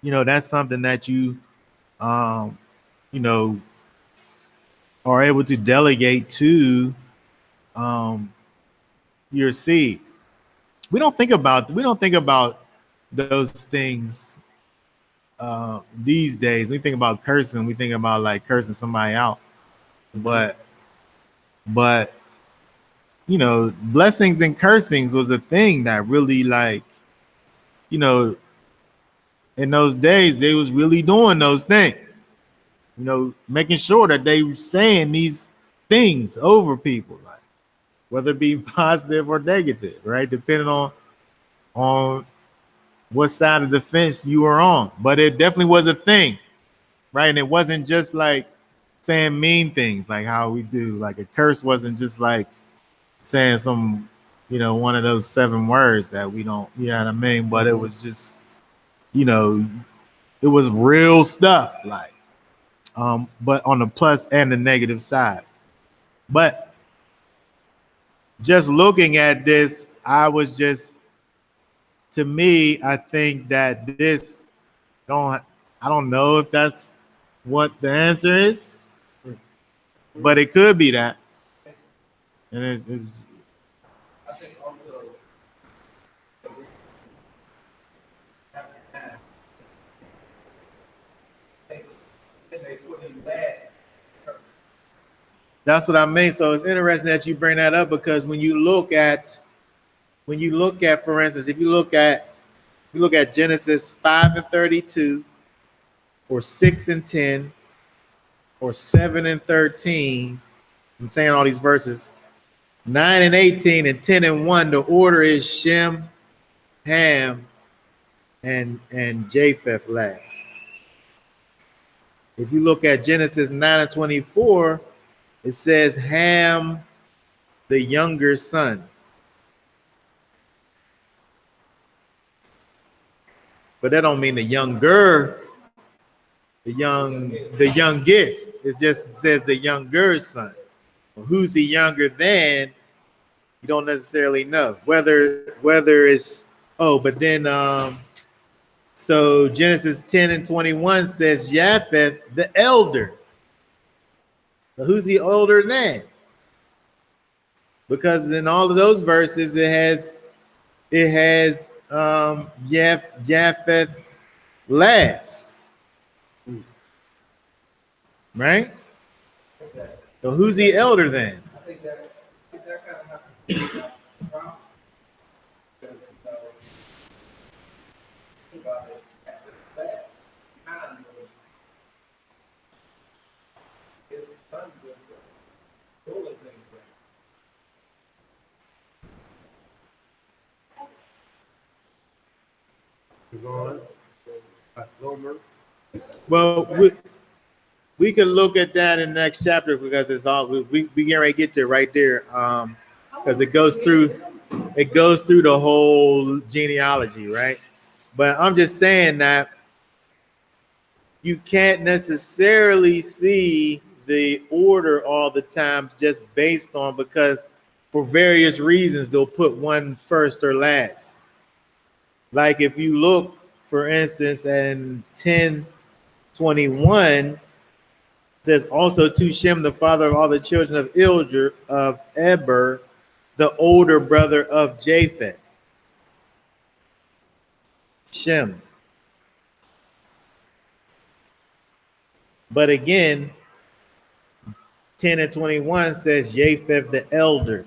that's something that you are able to delegate to your seed. We don't think about those things these days. We think about cursing. We think about like cursing somebody out, but blessings and cursings was a thing that really, like, in those days they was really doing those things, making sure that they were saying these things over people, like whether it be positive or negative, right, depending on what side of the fence you were on. But it definitely was a thing, right? And it wasn't just like saying mean things like how we do. Like a curse wasn't just like saying some, one of those 7 words that we don't, you know what I mean? But it was just, it was real stuff, like, but on the plus and the negative side. But just looking at this, I was just to me, I think that this don't. I don't know if that's what the answer is, but it could be that. And it's I think also they put in last. that's what I mean. So it's interesting that you bring that up because when you look at, for instance, if you look at Genesis 5:32, or 6:10, or 7:13. I'm saying all these verses. 9:18 and 10:1. The order is Shem, Ham, and Japheth last. If you look at Genesis 9:24, it says Ham, the younger son. But that don't mean the younger, the youngest. It just says the younger son. Well, who's the younger than? You don't necessarily know whether it's but then so Genesis 10:21 says Japheth the elder. But who's the older than? Because in all of those verses it has Japheth last. Right? So who's the elder then? I think that kind of has to do with the promise. Because, think about it, after that, kind of his son was the older thing. Well, we could look at that in the next chapter because it's all we get ready to get to right there. Because it goes through the whole genealogy, right? But I'm just saying that you can't necessarily see the order all the times just based on, because for various reasons they'll put one first or last. Like if you look, for instance, in 10:21 says also to Shem, the father of all the children of Eber, the older brother of Japheth. Shem. But again, 10:21 says Japheth the elder.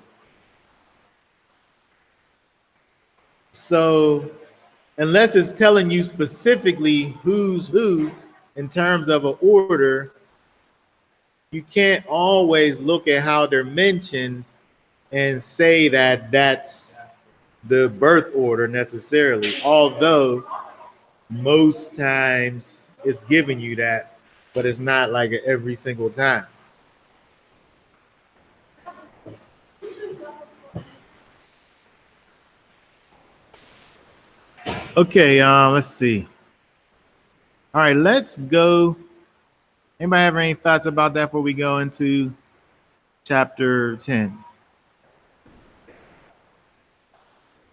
So unless it's telling you specifically who's who in terms of an order, you can't always look at how they're mentioned and say that that's the birth order necessarily, although most times it's giving you that, but it's not like every single time. Okay, let's see. All right, let's go. Anybody have any thoughts about that before we go into chapter 10?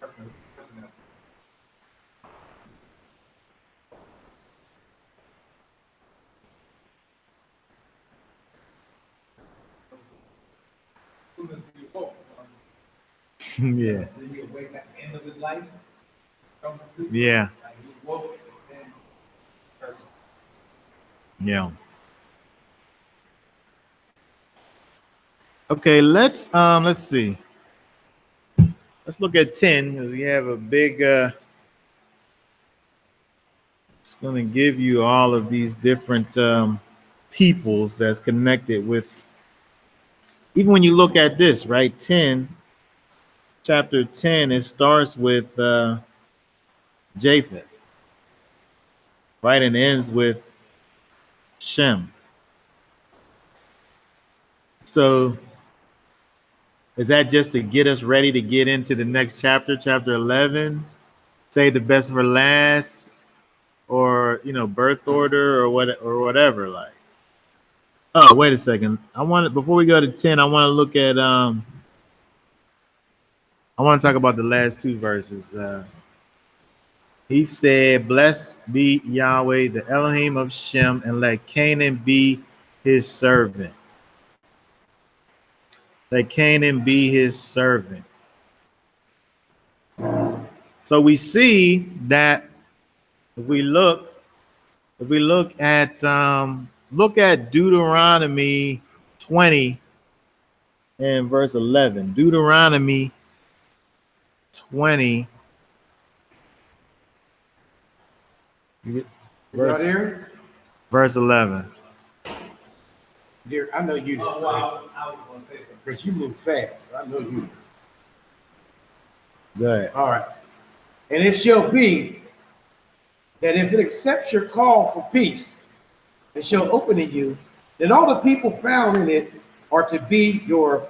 As soon as he woke, Yeah. did he awake at the end of his life? From the sleep? Yeah. Like he woke and then Yeah. Okay, let's see. Let's look at 10. We have a big it's going to give you all of these different peoples that's connected with. Even when you look at this, right? Chapter 10, it starts with Japheth, right? And ends with Shem. So is that just to get us ready to get into the next chapter, chapter 11? Say the best for last, or birth order, or whatever. Like, oh, wait a second. Before we go to 10, I want to look at I want to talk about the last two verses. He said, "Blessed be Yahweh, the Elohim of Shem, and let Canaan be his servant." Let Canaan be his servant. So we see that if we look at Deuteronomy 20 and verse 11. Deuteronomy 20 Y'all there? verse 11. Dear, I know you do. Oh, well, I was going to say something. Because you move fast. So I know you. Good. All right. And it shall be that if it accepts your call for peace and shall open to you, then all the people found in it are to be your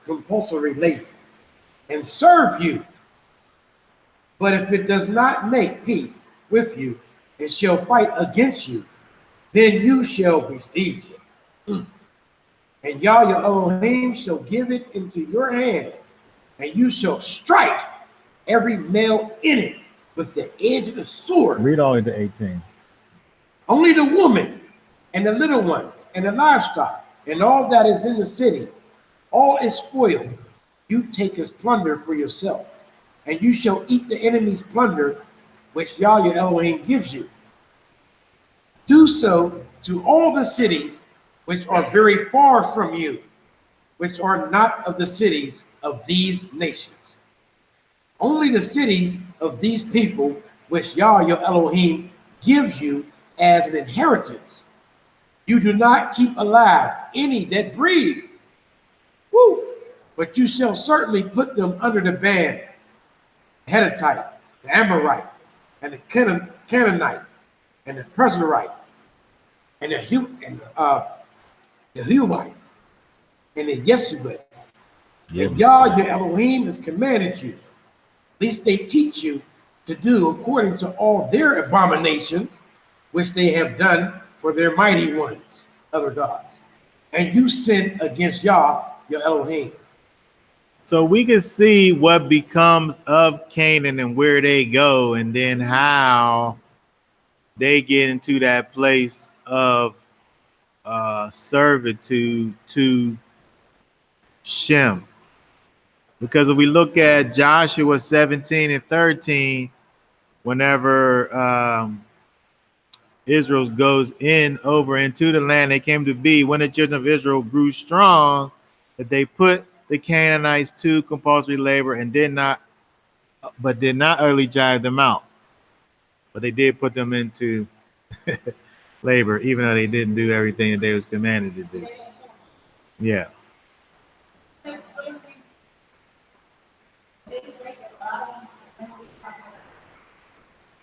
compulsory labor and serve you. But if it does not make peace with you and shall fight against you, then you shall besiege it. And Yah your Elohim shall give it into your hand, and you shall strike every male in it with the edge of the sword. Read all into 18. Only the woman and the little ones and the livestock and all that is in the city, all is spoiled. You take as plunder for yourself, and you shall eat the enemy's plunder, which Yah your Elohim gives you. Do so to all the cities which are very far from you, which are not of the cities of these nations. Only the cities of these people which Yah your Elohim gives you as an inheritance. You do not keep alive any that breathe. Woo! But you shall certainly put them under the ban. The Hittite, the Amorite, and the Canaanite, and the Perizzite, and the Huvite, and the Yesubite. And Yah your Elohim has commanded you, lest they teach you to do according to all their abominations, which they have done for their mighty ones, other gods. And you sin against Yah your Elohim. So we can see what becomes of Canaan and where they go, and then how they get into that place of servitude to Shem. Because if we look at Joshua 17 and 13, whenever Israel goes over into the land they came to be, when the children of Israel grew strong, that they put the Canaanites to compulsory labor and did not utterly drive them out. But they did put them into labor, even though they didn't do everything that they was commanded to do. Yeah.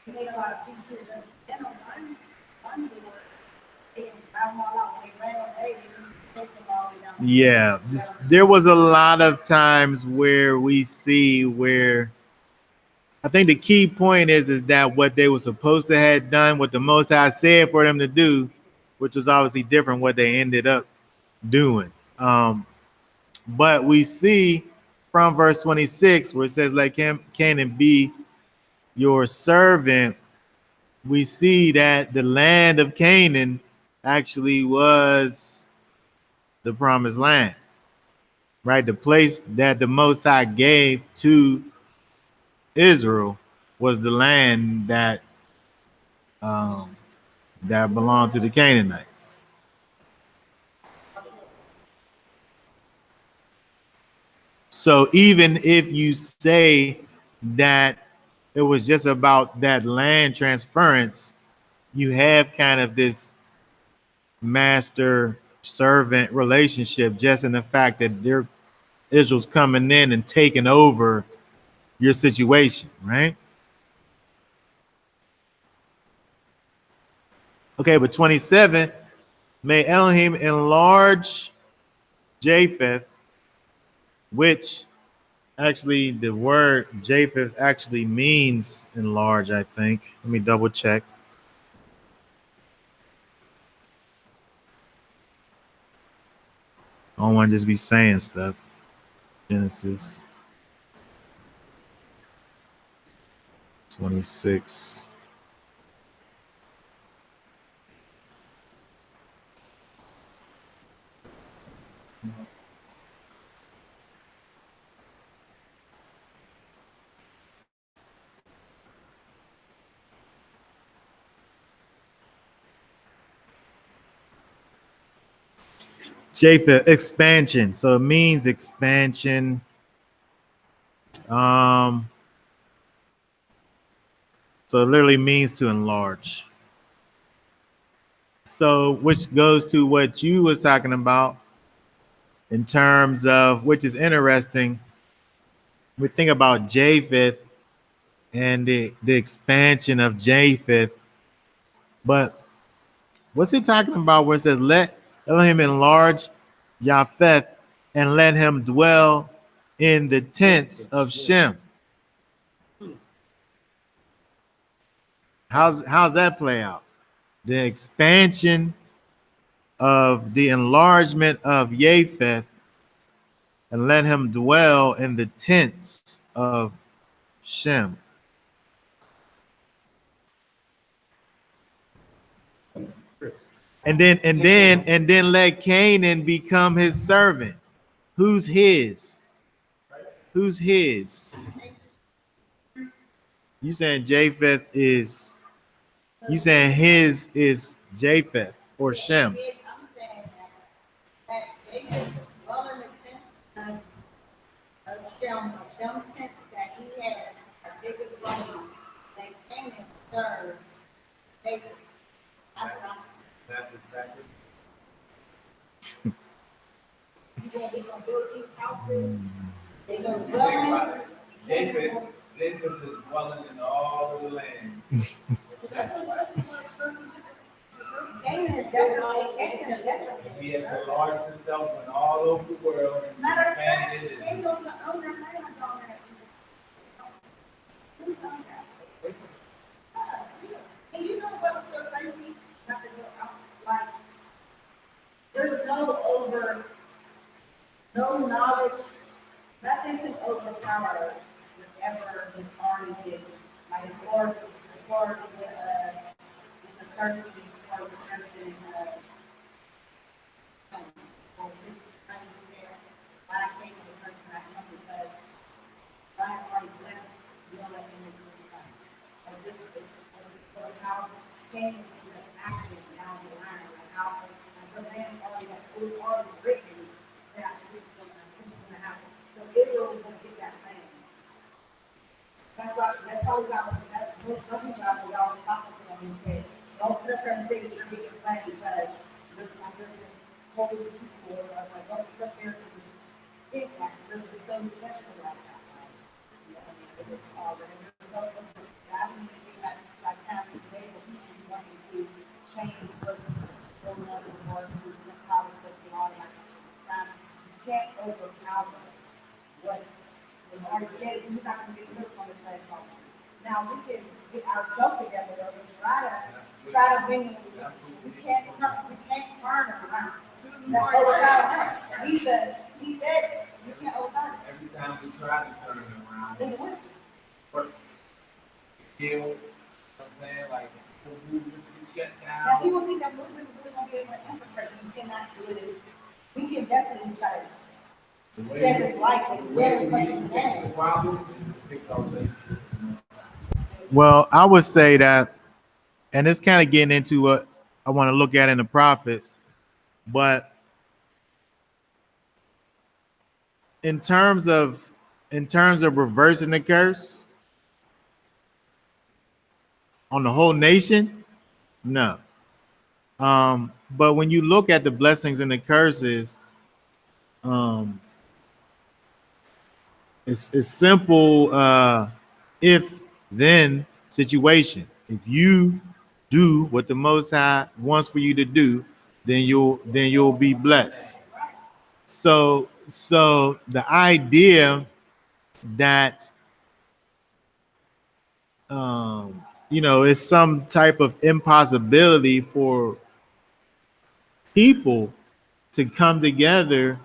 Made a lot of pieces of them on board. And I'm all out when they ran away, they missed them all the way down. Yeah. There was a lot of times where we see where I think the key point is that what they were supposed to have done, what the Most High said for them to do, which was obviously different what they ended up doing. But we see from verse 26 where it says, "Let Canaan be your servant." We see that the land of Canaan actually was the promised land, right? The place that the Most High gave to Israel was the land that belonged to the Canaanites. So even if you say that it was just about that land transference, you have kind of this master servant relationship just in the fact that Israel's coming in and taking over your situation, right? Okay, but 27, may Elohim enlarge Japheth, which actually the word Japheth actually means enlarge, I think. Let me double check. I don't want to just be saying stuff. Genesis 26. Japheth, expansion. So it means expansion. So it literally means to enlarge. So which goes to what you was talking about in terms of, which is interesting. We think about Japheth and the expansion of Japheth, but what's he talking about where it says, let him enlarge Japheth and let him dwell in the tents of Shem? How's that play out? The expansion of the enlargement of Japheth and let him dwell in the tents of Shem. And then let Canaan become his servant. Who's his? Who's his? You saying Japheth is, you saying his is Japheth or Shem? I'm saying that Jacob dwell in the tent of Shem's tent that he had, Jacob dwelling on, that Canaan served Jacob. That's exactly. He gonna build these houses. They gonna Think dwell in. about it. Jacob is dwelling in all of the land. Canaan is definitely. And he has enlarged himself in all over the world and Matter of fact, expanded they it. don't own their land down there. Who owned that? And you know what was so crazy? Not to go out, like, there's no knowledge, nothing can overpower whatever is already given. Like as far as the person, as far as the person, well, this, I understand why I came to this person I know because I have already blessed Noah in this new son. And this is how Cain ended up acting down the line, like how the man already had, it was already written that this is going to happen. So Israel was going to get that land. That's probably about, that's what some people out there always talking to them and said, don't sit up there and say that you're getting this land because you're this holy people, or like, don't sit up there and think that you're just so special like that. Right? You know, I mean, it was already, I don't even think like times today where people are wanting to change what's going on in regards to politics and all that. You can't overpower what was already said. You're not going to get rid from this last song. Now we can get ourselves together though and try to win. We can't turn it around. That's overpower. He said you can't overpower. Every time we try to turn it around, It's what? but kill, you know what I'm saying? Like, movements get shut Now down. people think that movement is really going to be able to infiltrate. You cannot do this. We can definitely try to shed this light and The where way it's we going to fix the problem is to fix our relationship. Well, I would say that, and it's kind of getting into what I want to look at in the prophets, but in terms of reversing the curse on the whole nation, no. But when you look at the blessings and the curses, it's simple if then situation. If you do what the Most High wants for you to do, then you'll be blessed. So the idea that it's some type of impossibility for people to come together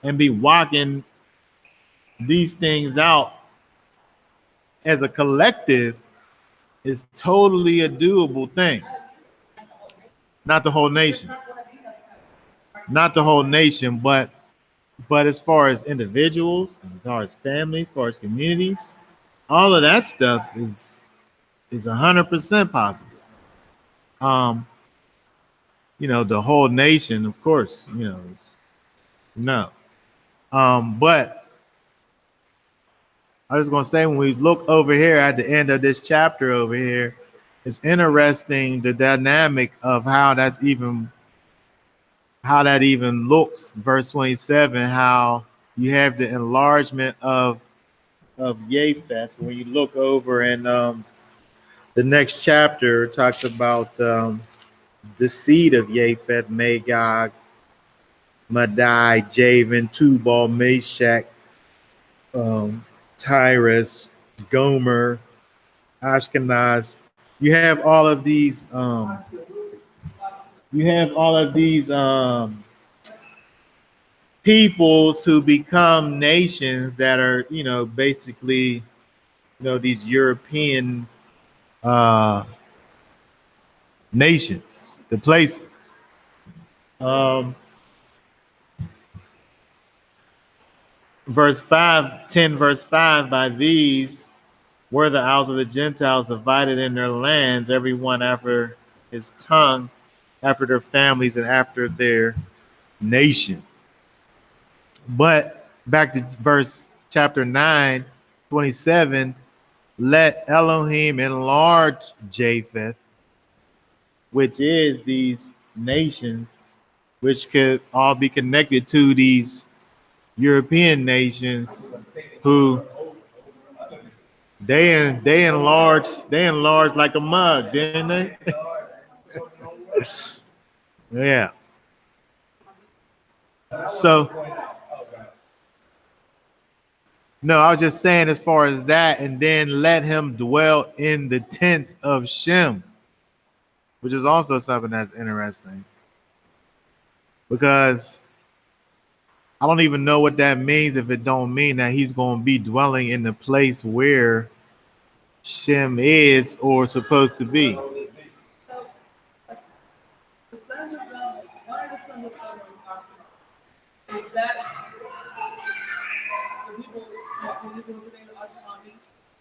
and be walking these things out as a collective, is totally a doable thing. Not the whole nation. Not the whole nation, but as far as individuals, as far as families, as far as communities, all of that stuff is 100% possible. Um, the whole nation, of course, no. But I was gonna say when we look over here at the end of this chapter over here, it's interesting the dynamic of how that even looks. Verse 27, how you have the enlargement of Japheth. When you look over and the next chapter talks about the seed of Japheth, Magog, Madai, Javan, Tubal, Meshach, Tyrus, Gomer, Ashkenaz. You have all of these peoples who become nations that are, basically, these European uh, nations, the places. Um, verse 5, 10, verse 5, by these were the isles of the Gentiles divided in their lands, every one after his tongue, after their families, and after their nations. But back to verse chapter 9, 27, let Elohim enlarge Japheth, which is these nations, which could all be connected to these European nations who they enlarged like a mug, didn't they? Yeah. So no, I was just saying as far as that, and then let him dwell in the tents of Shem, which is also something that's interesting because I don't even know what that means if it don't mean that he's going to be dwelling in the place where Shem is or supposed to be.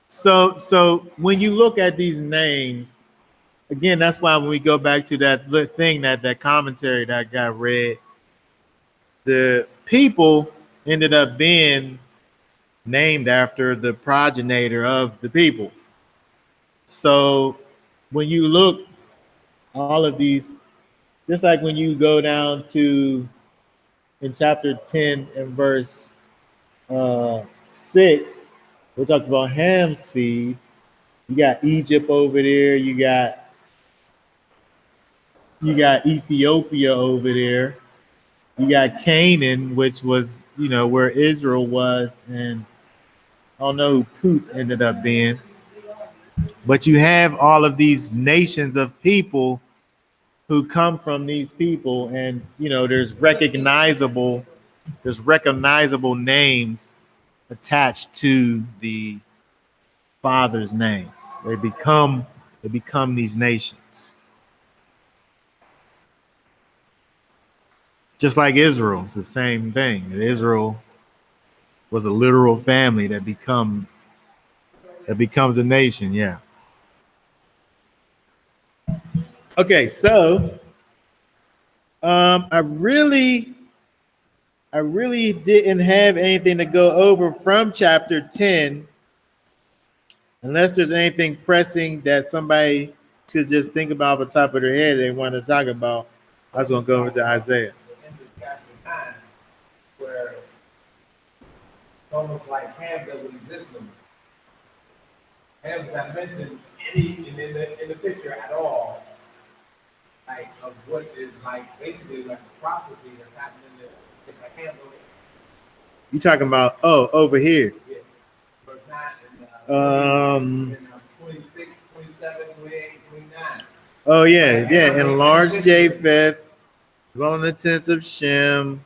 So when you look at these names, again, that's why when we go back to that thing, that commentary that got read, the people ended up being named after the progenitor of the people. So when you look, all of these, just like when you go down to in chapter 10 and verse 6, which talks about Ham's seed, you got Egypt over there, you got Ethiopia over there, you got Canaan, which was, where Israel was, and I don't know who Puth ended up being. But you have all of these nations of people who come from these people, and there's recognizable names attached to the father's names. They become these nations. Just like Israel, it's the same thing. Israel was a literal family that becomes a nation. Yeah. Okay, so I really didn't have anything to go over from chapter 10, unless there's anything pressing that somebody should just think about off the top of their head they want to talk about. I was going to go over to Isaiah. End of chapter 9, where it's almost like Ham doesn't exist no more. Ham's not mentioned in the picture at all. Like of what is like basically like a prophecy that's happening there. It's like Ham. You talking about over here? Yeah. Verse 9 and 26, 27, 28, 29. Oh yeah. Enlarge Japheth, dwell in the tents of Shem.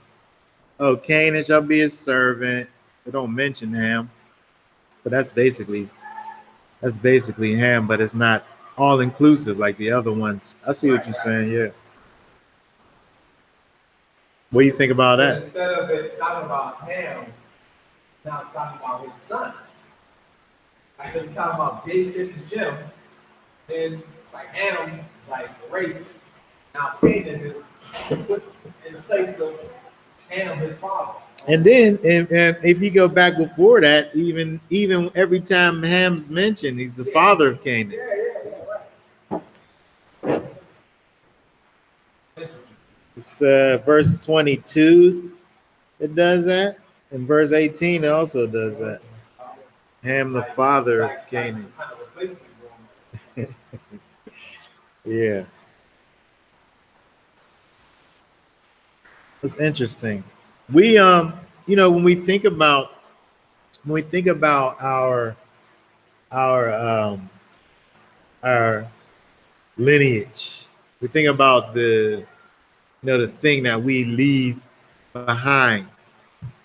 Oh, Canaan shall be his servant. They don't mention Ham, but that's basically That's basically Ham, but it's not all inclusive like the other ones. I see what you're saying. Yeah. What do you think about But that? instead of it talking about Ham, now it's talking about his son. Like it's talking about Japheth and Shem, then it's like Ham is like erased. Now Canaan is put in the place of Ham, his father. And then, and if you go back before that, even every time Ham's mentioned, he's the father of Canaan. It's verse 22. It does that. In verse 18, it also does that. Ham, the father of Canaan. Yeah, it's interesting. We when we think about our our lineage, we think about the thing that we leave behind,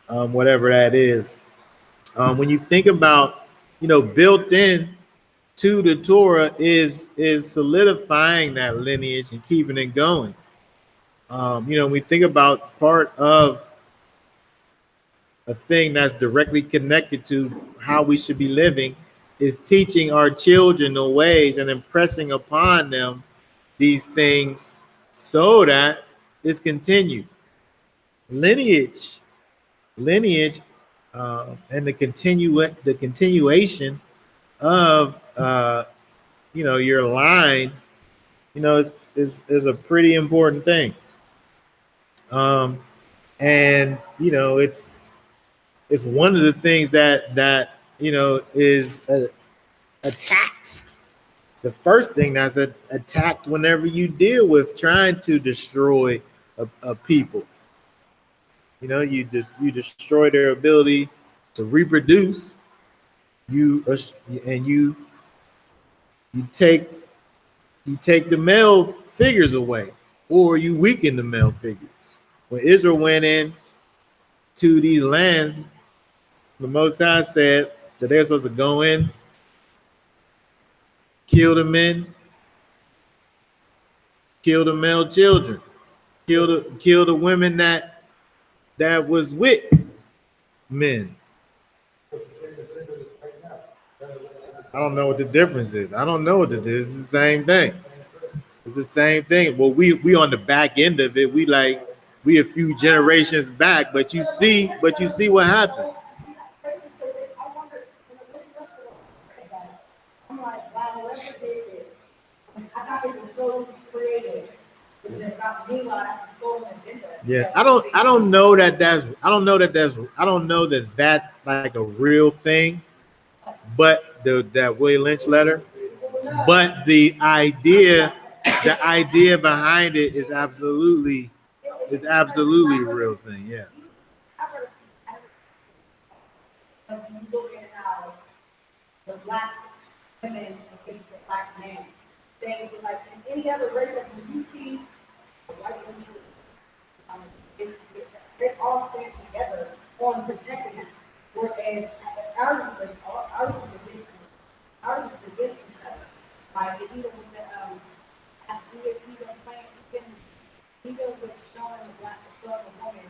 whatever that is. When you think about, built in to the Torah is solidifying that lineage and keeping it going. We think about part of a thing that's directly connected to how we should be living is teaching our children the ways and impressing upon them these things so that it's continued. Lineage, lineage, and the continuation of your line, is a pretty important thing. Um, and it's one of the things that is attacked. The first thing that's attacked whenever you deal with trying to destroy a people. You destroy their ability to reproduce. You and you take you take the male figures away, or you weaken the male figures. When Israel went in to these lands, the Most High said that they're supposed to go in, kill the men, kill the male children, kill the women that was with men. I don't know what the difference is. I don't know what it is. It's the same thing. It's the same thing. Well, we on the back end of it. We a few generations back, but you see what happened. I'm like, wow, whoever did this, I thought it was so creative. Meanwhile, that's a stolen agenda. Yeah, I don't know that that's like a real thing, but that Willie Lynch letter, but the idea behind it is absolutely a real thing. Yeah. When you look at how the black women against the black man, they like in any other race, like when you see the white women, um, they, they all stand together on protecting them. Whereas ours is different. Ours is against each other. Like even with the even playing even with showing showing the woman,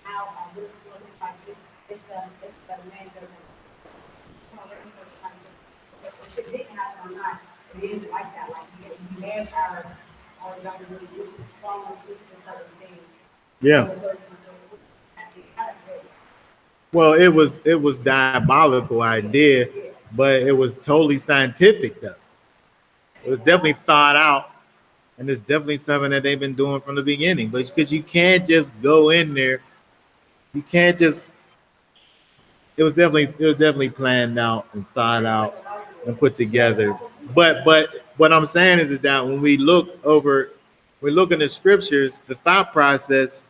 how this will look like if the man doesn't if it didn't happen or not, it is like that. Like you manpower or younger releases falling asleep to certain things. Yeah. Well, it was diabolical idea, but it was totally scientific though. It was definitely thought out, and it's definitely something that they've been doing from the beginning. But because you can't just go in there, you can't just. It was definitely planned out and thought out and put together. But what I'm saying is that when we look in the scriptures, the thought process,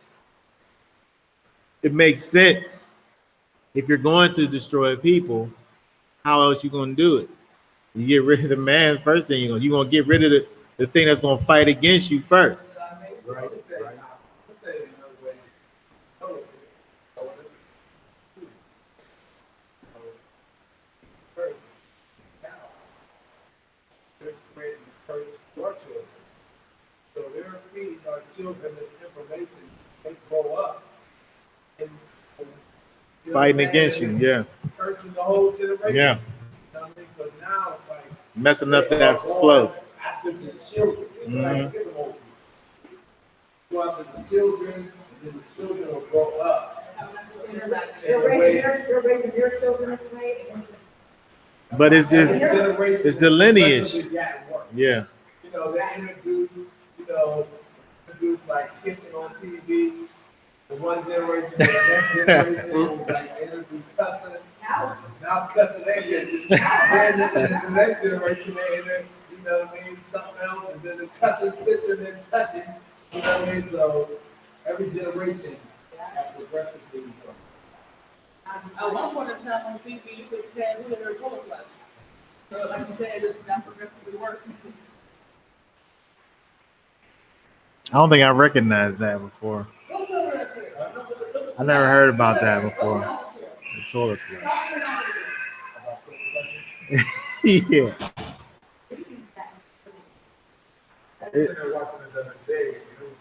it makes sense. If you're going to destroy people, how else you going to do it? You get rid of the man first thing you're going to get rid of the thing that's going to fight against you first. Right. feeding our children this information, they grow up and you know Fighting what I'm saying? against you, And yeah. it's cursing the whole generation. Yeah. You know what I mean? So now it's like Messing they up are that born flow. after the children. Like, give them all go after the children, and then the children will grow up. They're raising their children this way, and it's just. But it's Every just generation it's the lineage. progressively getting worse. Yeah. You know, they introduce like kissing on TV. The one generation, the next generation was like introduce cussing. Now it's cussing and kissing. Then the next generation they introduce, you know what I mean, something else, and then it's cussing, kissing, and touching. You know what I mean? So every generation has progressively grown. At one point in time on TV, you could tell who their total flush. So, like you said, it's not progressively worse. I don't think I recognized that before. What's the other shit? I never heard about that before. The toilet flush. Yeah. I was sitting there watching it the other day, and it was,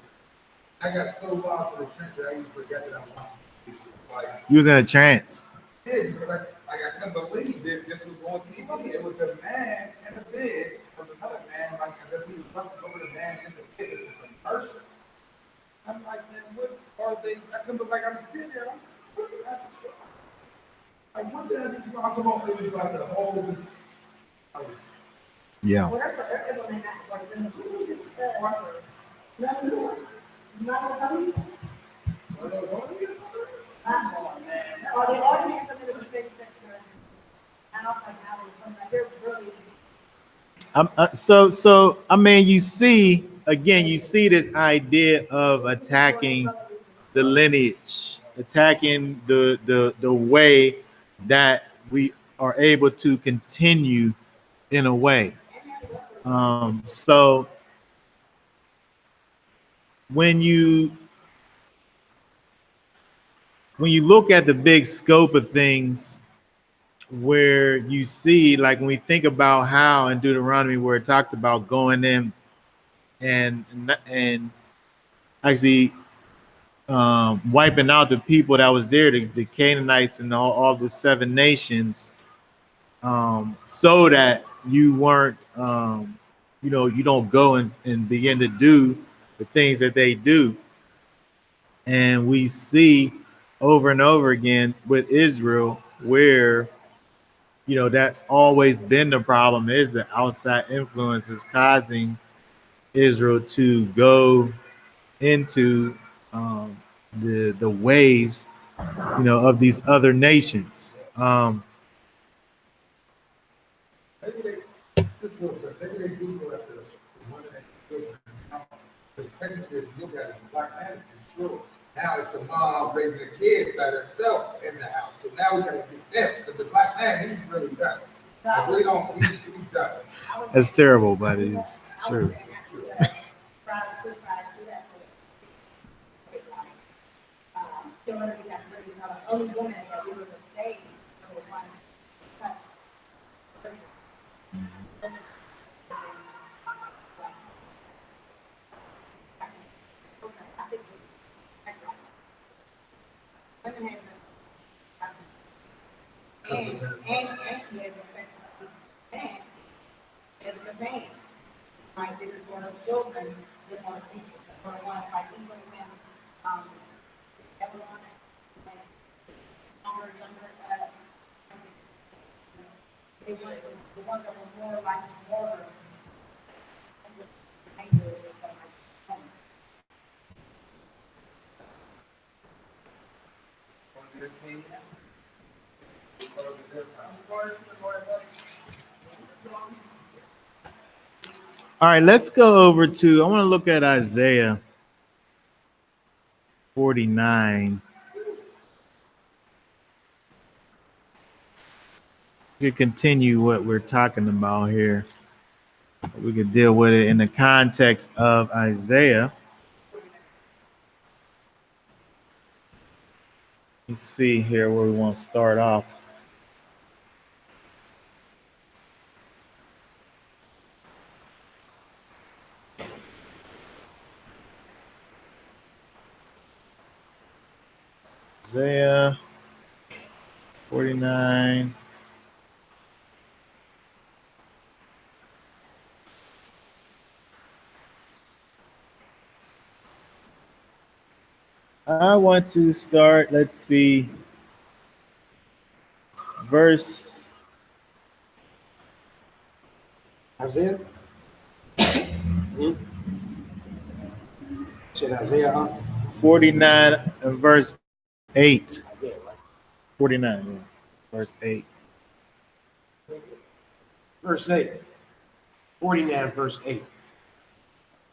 I got so lost in the trenches, I even forgot that I watched TV. Like, You was in a trance. yeah, because I couldn't believe that this was on TV. It was a man in a bed. There was another man, like as if he was busting over the man in the bed. It's a commercial. I'm like, man, what are they? I couldn't believe, like, I'm sitting there. I'm like, what did I just watch? Like, what did I just watch? Come on, it was like the whole. I was. Yeah. Whatever they're implementing that works in the food is nothing more. Not coming. Oh, they already implemented the same sex and also like now they're really. So I mean, you see this idea of attacking the lineage, attacking the way that we are able to continue in a way. So when you look at the big scope of things, where you see, like when we think about how in Deuteronomy where it talked about going in and actually wiping out the people that was there, the Canaanites and all the 7 nations, so that you weren't, you don't go and begin to do the things that they do. And we see over and over again with Israel where, that's always been the problem, is the outside influences causing Israel to go into the ways, of these other nations. Maybe they just look. Maybe they do go after the women and children. Because technically, if you look at it, the black man is sure. Now it's the mom raising the kids by herself in the house. So now we gotta get them because the black man, he's really done. Like, we don't. He's done. It's terrible, but it's true. Prior to that, don't really got really the only woman that we were staying for the ones touch. I think women has and she has affected man as a man. Like this is for the children, they want a future. For the ones like even when everyone younger, they were the ones that were more like smaller. All right, let's go over to, I want to look at Isaiah 49. We could continue what we're talking about here. We could deal with it in the context of Isaiah. Let's see here where we want to start off. Isaiah 49. I want to start, let's see, verse Isaiah? Said Isaiah, huh? 49 and verse 8. Isaiah, right? 49, yeah. Verse 8. Verse 8. 49, verse 8.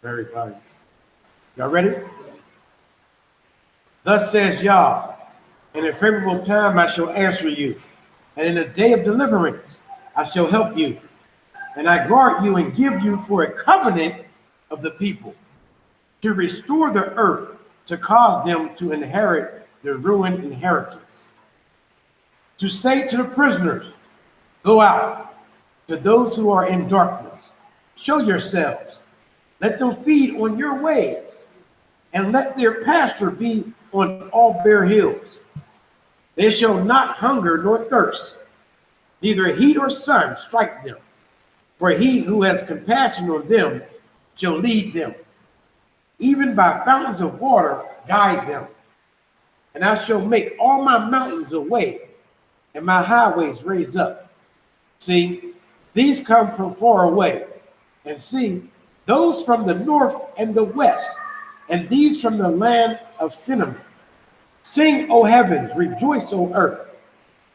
Very good. Y'all ready? Thus says Yah, in a favorable time I shall answer you, and in a day of deliverance I shall help you, and I guard you and give you for a covenant of the people, to restore the earth, to cause them to inherit their ruined inheritance. To say to the prisoners, go out, to those who are in darkness, show yourselves, let them feed on your ways, and let their pasture be on all bare hills. They shall not hunger nor thirst, neither heat or sun strike them. For he who has compassion on them shall lead them, even by fountains of water guide them. And I shall make all my mountains a way, and my highways raise up. See, these come from far away, and see, those from the north and the west, and these from the land of cinnamon. Sing, O heavens, rejoice, O earth,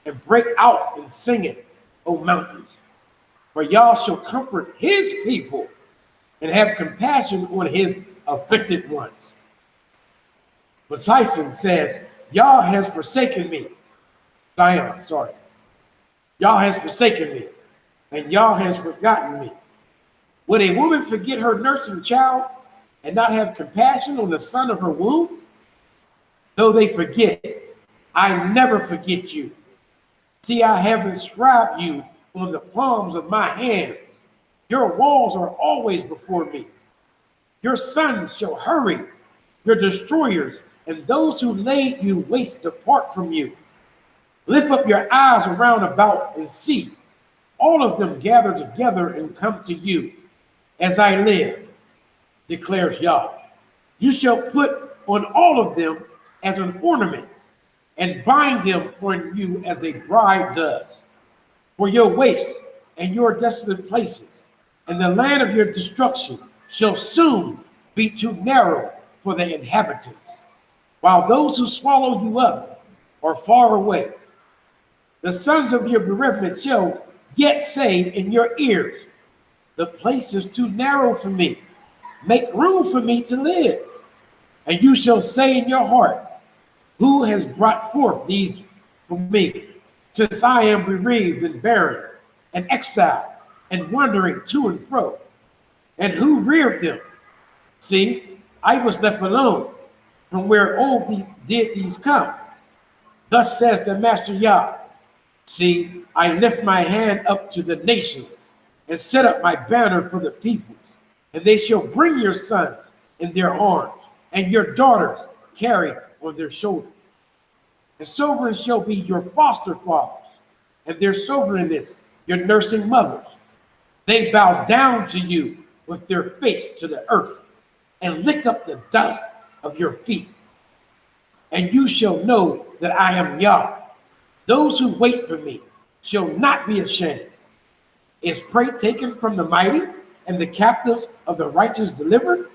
and break out and sing it, O mountains. For Yah shall comfort his people and have compassion on his afflicted ones. But Sison says, Yah has forsaken me. Zion, sorry. Yah has forsaken me, and Yah has forgotten me. Would a woman forget her nursing child and not have compassion on the son of her womb? Though they forget, I never forget you. See, I have inscribed you on the palms of my hands. Your walls are always before me. Your sons shall hurry, your destroyers, and those who laid you waste depart from you. Lift up your eyes around about and see. All of them gather together and come to you. As I live, declares Yah, you shall put on all of them as an ornament and bind them on you as a bride does. For your waste and your desolate places and the land of your destruction shall soon be too narrow for the inhabitants, while those who swallow you up are far away. The sons of your bereavement shall yet say in your ears, the place is too narrow for me. Make room for me to live. And you shall say in your heart, who has brought forth these for me, since I am bereaved and barren, and exiled, and wandering to and fro? And who reared them? See, I was left alone, from where all these come. Thus says the Master Yah, see, I lift my hand up to the nations, and set up my banner for the peoples, and they shall bring your sons in their arms, and your daughters carried on their shoulders. And sovereigns shall be your foster fathers, and their sovereignness your nursing mothers. They bow down to you with their face to the earth, and lick up the dust of your feet. And you shall know that I am Yah. Those who wait for me shall not be ashamed. Is prey taken from the mighty, and the captives of the righteous delivered?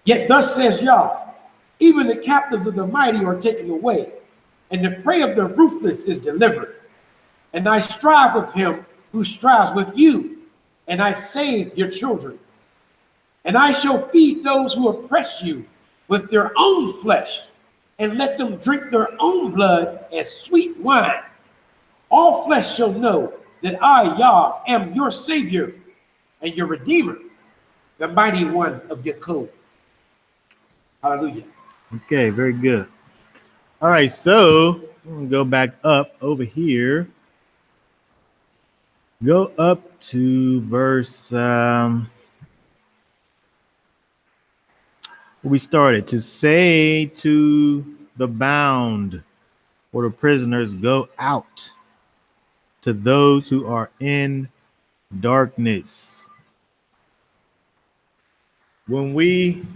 Yet thus says Yah, even the captives of the mighty are taken away, and the prey of the ruthless is delivered. And I strive with him who strives with you, and I save your children. And I shall feed those who oppress you with their own flesh, and let them drink their own blood as sweet wine. All flesh shall know that I, Yah, am your Savior and your Redeemer, the mighty one of Jacob. Hallelujah. Okay, very good. All right, so I'm gonna go back up over here. Go up to verse we started to say to the bound. or the prisoners go out to those who are in darkness. When we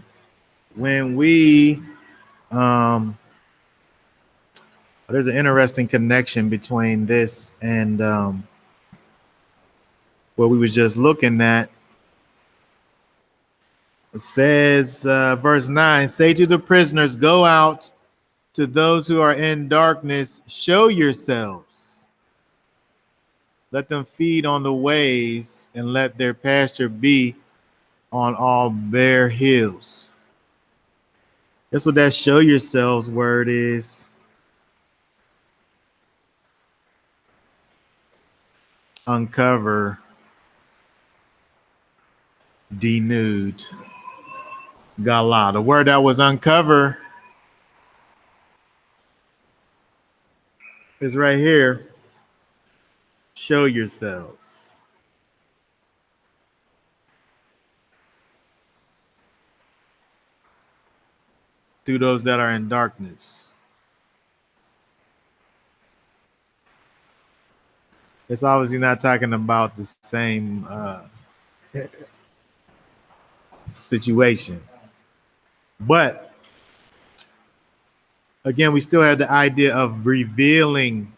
there's an interesting connection between this and what we was just looking at. It says, verse 9, say to the prisoners, go out to those who are in darkness, show yourselves. Let them feed on the ways and let their pasture be on all bare hills. That's what that show yourselves word is. Uncover, denude, gala. The word that was uncover is right here. Show yourselves. To those that are in darkness. It's obviously not talking about the same situation. But again, we still have the idea of revealing,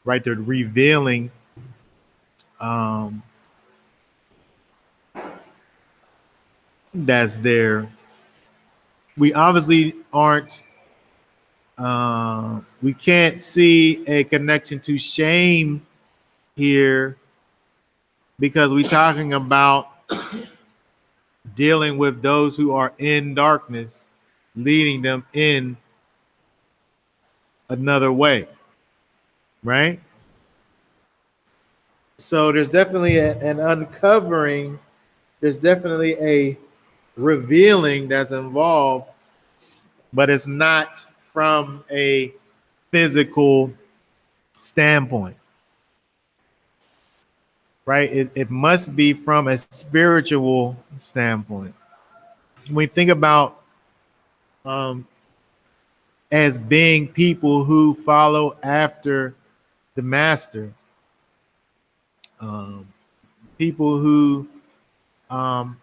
right? They're revealing that's there. We obviously aren't, we can't see a connection to shame here because we're talking about dealing with those who are in darkness, leading them in another way, right? So there's definitely an uncovering, there's definitely a revealing that's involved, but it's not from a physical standpoint, right? It must be from a spiritual standpoint. When we think about um, as being people who follow after the master, um, people who um,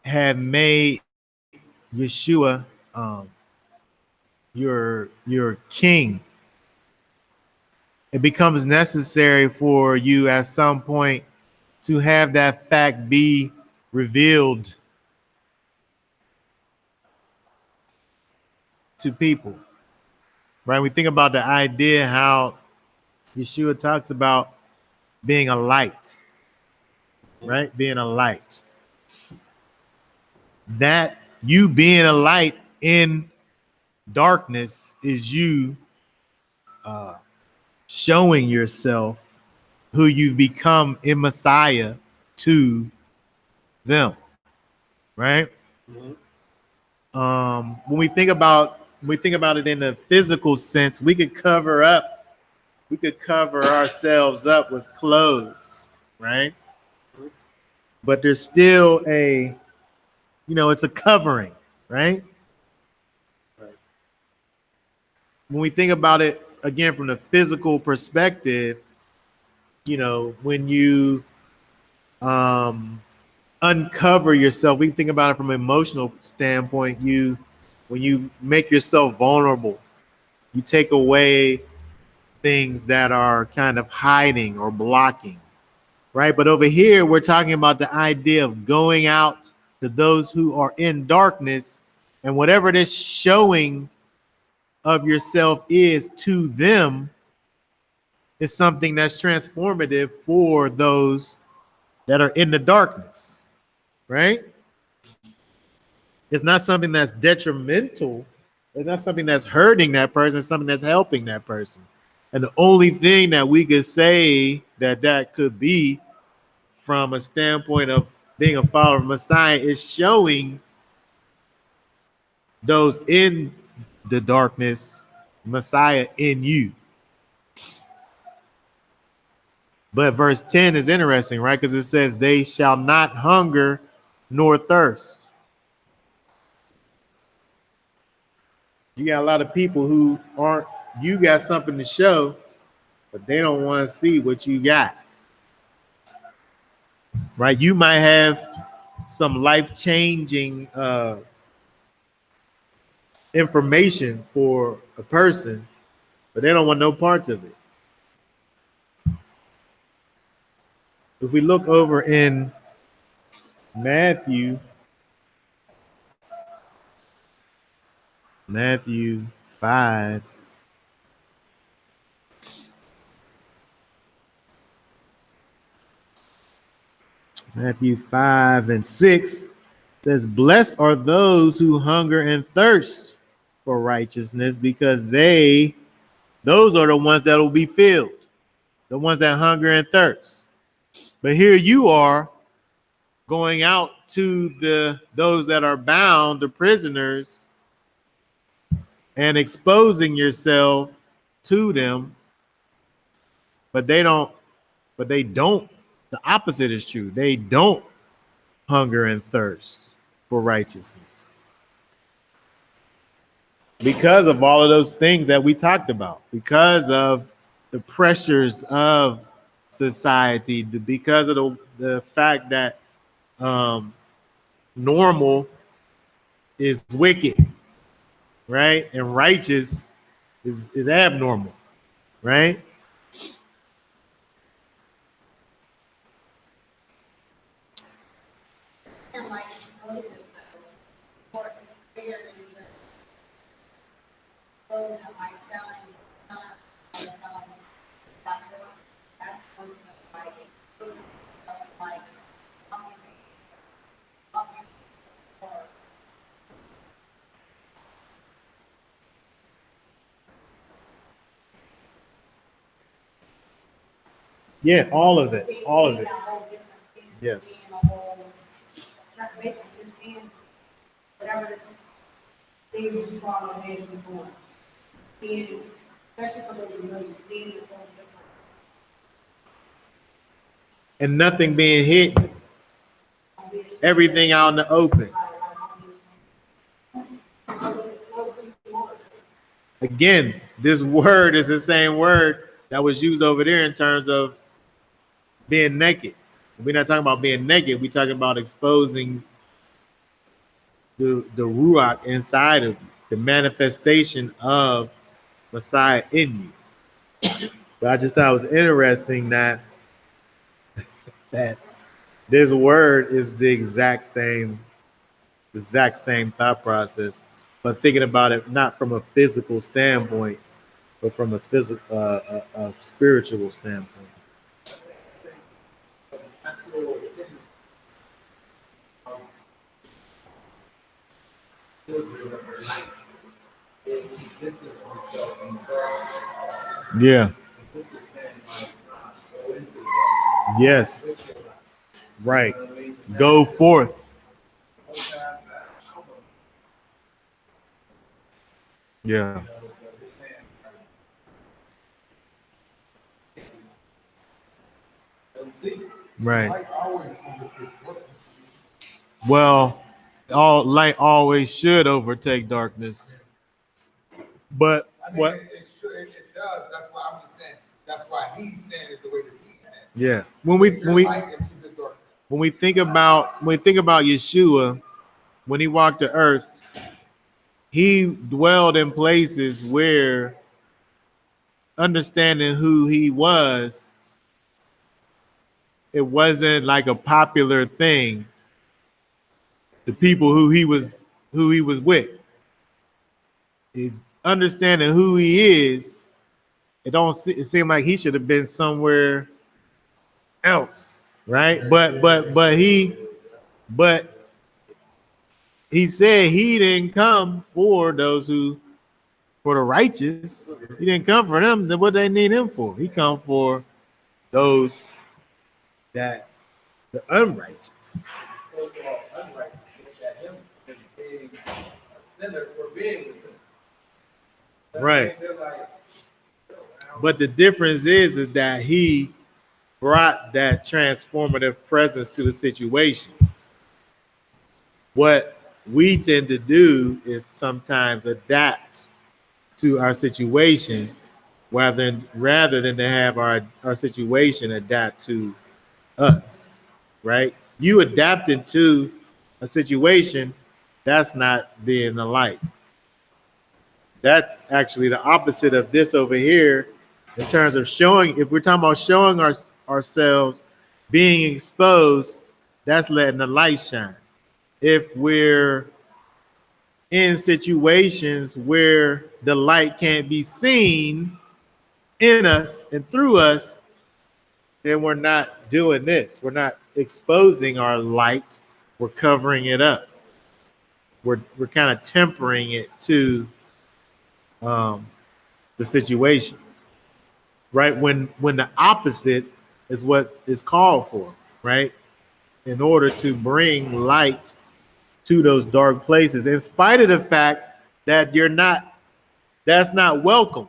have made Yeshua your king, it becomes necessary for you at some point to have that fact be revealed to people, right? We think about the idea how Yeshua talks about being a light, right? Being a light. That you being a light in darkness is you showing yourself who you've become in Messiah to them, right? When we think about it in the physical sense, we could cover ourselves up with clothes, right? But there's still it's a covering, right? When we think about it again from the physical perspective, when you uncover yourself, we think about it from an emotional standpoint. When you make yourself vulnerable, you take away things that are kind of hiding or blocking, right? But over here, we're talking about the idea of going out to those who are in darkness, and whatever this showing of yourself is to them is something that's transformative for those that are in the darkness, right? It's not something that's detrimental. It's not something that's hurting that person. It's something that's helping that person. And the only thing that we could say that could be from a standpoint of being a follower of Messiah is showing those in the darkness Messiah in you. But verse 10 is interesting, right? Because it says, they shall not hunger nor thirst. You got a lot of people who aren't you got something to show, but they don't want to see what you got. Right? You might have some life-changing information for a person, but they don't want no parts of it. If we look over in Matthew 5, Matthew 5 and 6 says, "Blessed are those who hunger and thirst for righteousness, because those are the ones that will be filled, the ones that hunger and thirst." But here you are going out to those that are bound, the prisoners, and exposing yourself to them, but they don't. The opposite is true. They don't hunger and thirst for righteousness because of all of those things that we talked about, because of the pressures of society, because of the fact that normal is wicked, right? And righteous is abnormal, right? And like Moses said, for fear those that like selling, that's most of like Yeah, all of it, all of it. Yes. Basically, just seeing whatever this things you follow in before. Seeing, especially for those who know you, seeing this whole different. And nothing being hidden, everything out in the open. Again, this word is the same word that was used over there in terms of being naked. We're not talking about being naked. We're talking about exposing the ruach inside of you, the manifestation of Messiah in you. But I just thought it was interesting that this word is the exact same thought process, but thinking about it not from a physical standpoint, but from a spiritual standpoint. Is he distance himself from God. Yeah. This is saying, like, go into God. Yes. Right. You know what I mean? Go forth. Yeah. Right. Light always overtakes darkness. Well, all light always should overtake darkness. But I mean, what? it does. That's why I'm saying. That's why he's saying it the way that he's saying it. Yeah. You're light into the darkness. when we think about Yeshua, when he walked the earth, he dwelled in places where understanding who he was, it wasn't like a popular thing. The people who he was with, understanding who he is, it seemed like he should have been somewhere else, right? But he said he didn't come for the righteous. He didn't come for them. Then what they need him for? He come for those that the unrighteous. So-called unrighteous look at him as being a sinner for being a sinner. Right. They're like, But the difference is that he brought that transformative presence to the situation. What we tend to do is sometimes adapt to our situation rather than to have our situation adapt to us, right? You adapting to a situation, that's not being a light. That's actually the opposite of this over here in terms of showing. If we're talking about showing ourselves being exposed, that's letting the light shine. If we're in situations where the light can't be seen in us and through us, then we're not doing this. We're not exposing our light. We're covering it up. We're kind of tempering it to um, the situation, right? When the opposite is what is called for, right? In order to bring light to those dark places, in spite of the fact that that's not welcomed,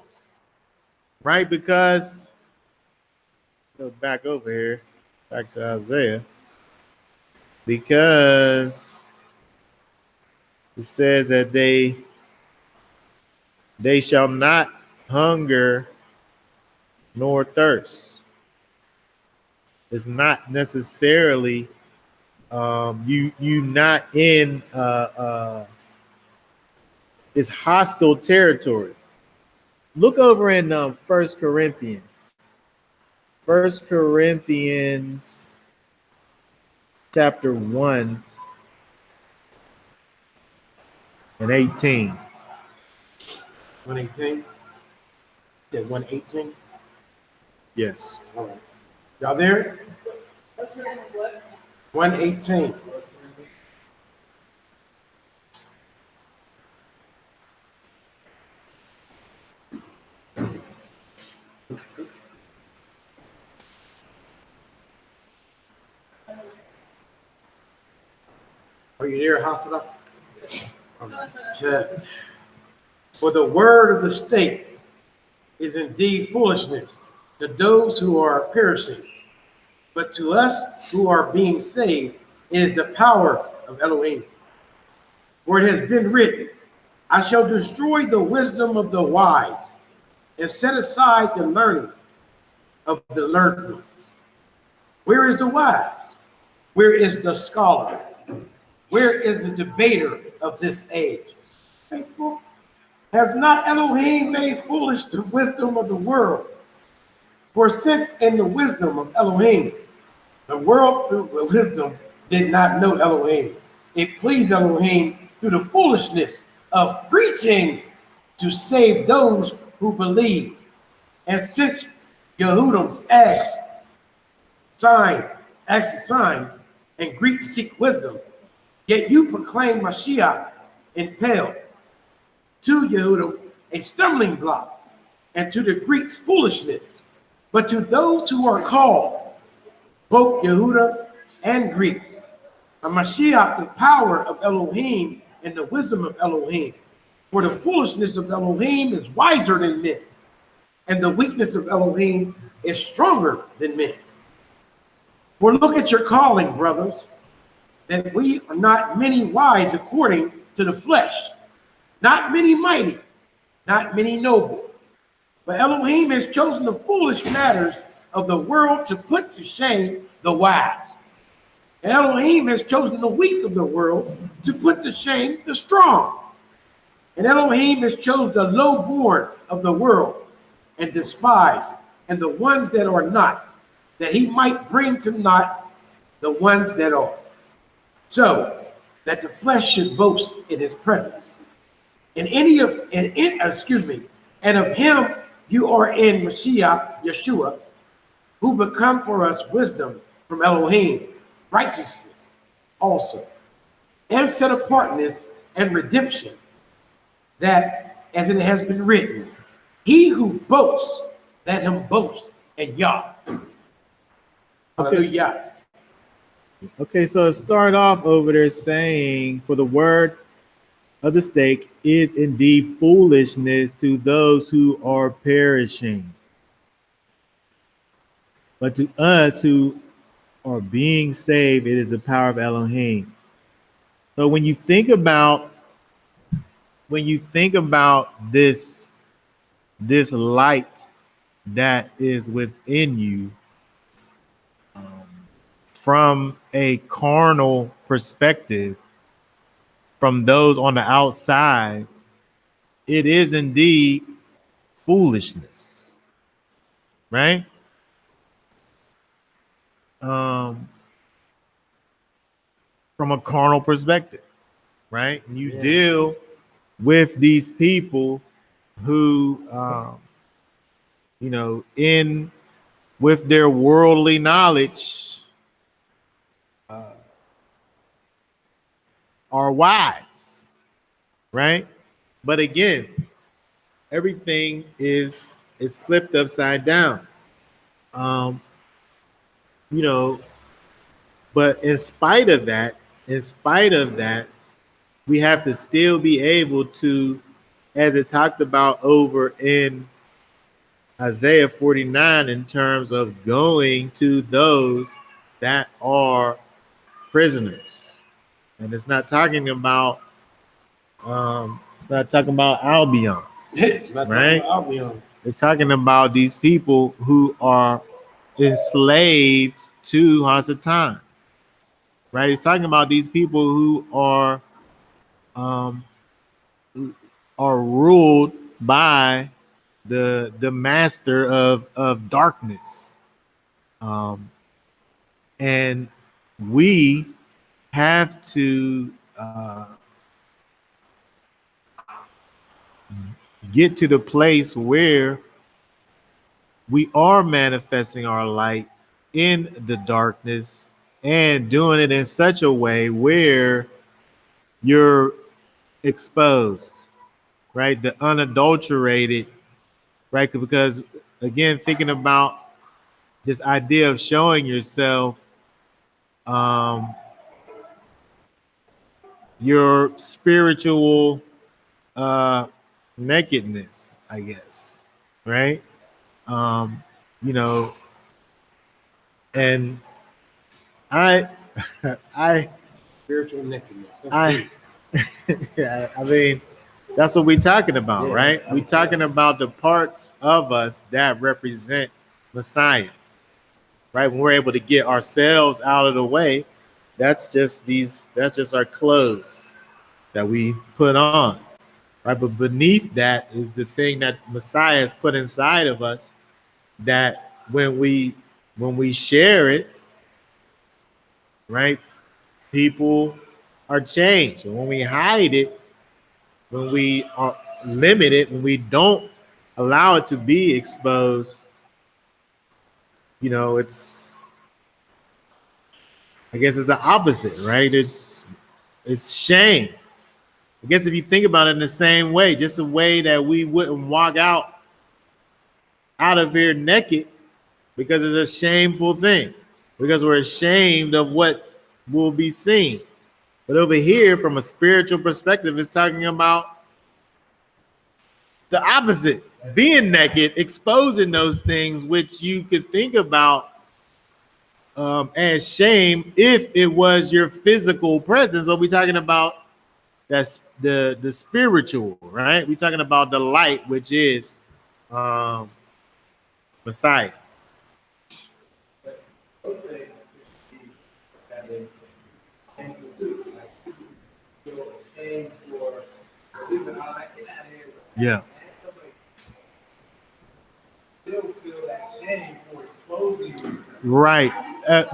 right? Because go back over here, back to Isaiah, because it says that they shall not hunger nor thirst. It's not necessarily you not in it's hostile territory. Look over in First Corinthians. First Corinthians chapter 1 and 18. 118. Did 118? Yes. All right. Y'all there? 118. Are you there, Hasada? Okay. For the word of the state is indeed foolishness to those who are perishing, but to us who are being saved it is the power of Elohim. For it has been written, I shall destroy the wisdom of the wise and set aside the learning of the learned ones. Where is the wise? Where is the scholar? Where is the debater of this age? Facebook. Has not Elohim made foolish the wisdom of the world? For since in the wisdom of Elohim, the world through wisdom did not know Elohim, it pleased Elohim through the foolishness of preaching to save those who believe. And since Yehudim's acts a sign, and Greeks seek wisdom, yet you proclaim Mashiach in Pale, to Yehudim a stumbling block, and to the Greeks foolishness. But to those who are called, both Yehuda and Greeks, a Mashiach, the power of Elohim and the wisdom of Elohim. For the foolishness of Elohim is wiser than men, and the weakness of Elohim is stronger than men. For look at your calling, brothers, that we are not many wise according to the flesh, not many mighty, not many noble. But Elohim has chosen the foolish matters of the world to put to shame the wise. And Elohim has chosen the weak of the world to put to shame the strong. And Elohim has chosen the lowborn of the world and despised, and the ones that are not, that he might bring to naught the ones that are. So that the flesh should boast in his presence. And of him you are in Mashiach, Yeshua, who become for us wisdom from Elohim, righteousness also, and set apartness and redemption, that, as it has been written, he who boasts, let him boast in Yah. Hallelujah. Okay, so start off over there saying, for the word of the stake is indeed foolishness to those who are perishing. But to us who are being saved, it is the power of Elohim. So when you think about this this light that is within you from a carnal perspective, from those on the outside, it is indeed foolishness, right? From a carnal perspective, right? And you deal with these people who, in with their worldly knowledge, are wise, right? But again, everything is flipped upside down. Um, you know, but in spite of that, we have to still be able to, as it talks about over in Isaiah 49, in terms of going to those that are prisoners. And it's not talking about Albion, It's not right? talking about Albion. It's talking about these people who are enslaved to Hasatan, right? It's talking about these people who um, are ruled by the master of darkness, and we have to get to the place where we are manifesting our light in the darkness and doing it in such a way where you're exposed, right? The unadulterated, right? Because again, thinking about this idea of showing yourself, um, your spiritual nakedness, I guess, right? Um, you know, and I, I, Spiritual nakedness. That's I, yeah, I mean, that's what we're talking about, Yeah, right? We're talking about the parts of us that represent Messiah, right? When we're able to get ourselves out of the way, that's just our clothes that we put on, right? But beneath that is the thing that Messiah has put inside of us, that when we share it, right, people are changed. And when we hide it, when we are limited, when we don't allow it to be exposed, it's, I guess it's the opposite, right? It's shame. I guess if you think about it in the same way, just a way that we wouldn't walk out of here naked, because it's a shameful thing, because we're ashamed of what will be seen. But over here, from a spiritual perspective, it's talking about the opposite, being naked, exposing those things which you could think about as shame if it was your physical presence. What we're talking about, that's the spiritual, right? We're talking about the light, which is Messiah. Those things that is shameful too. Like people feel ashamed for even all that, get out of here. Yeah. Still feel that shame for exposing yourself. Right.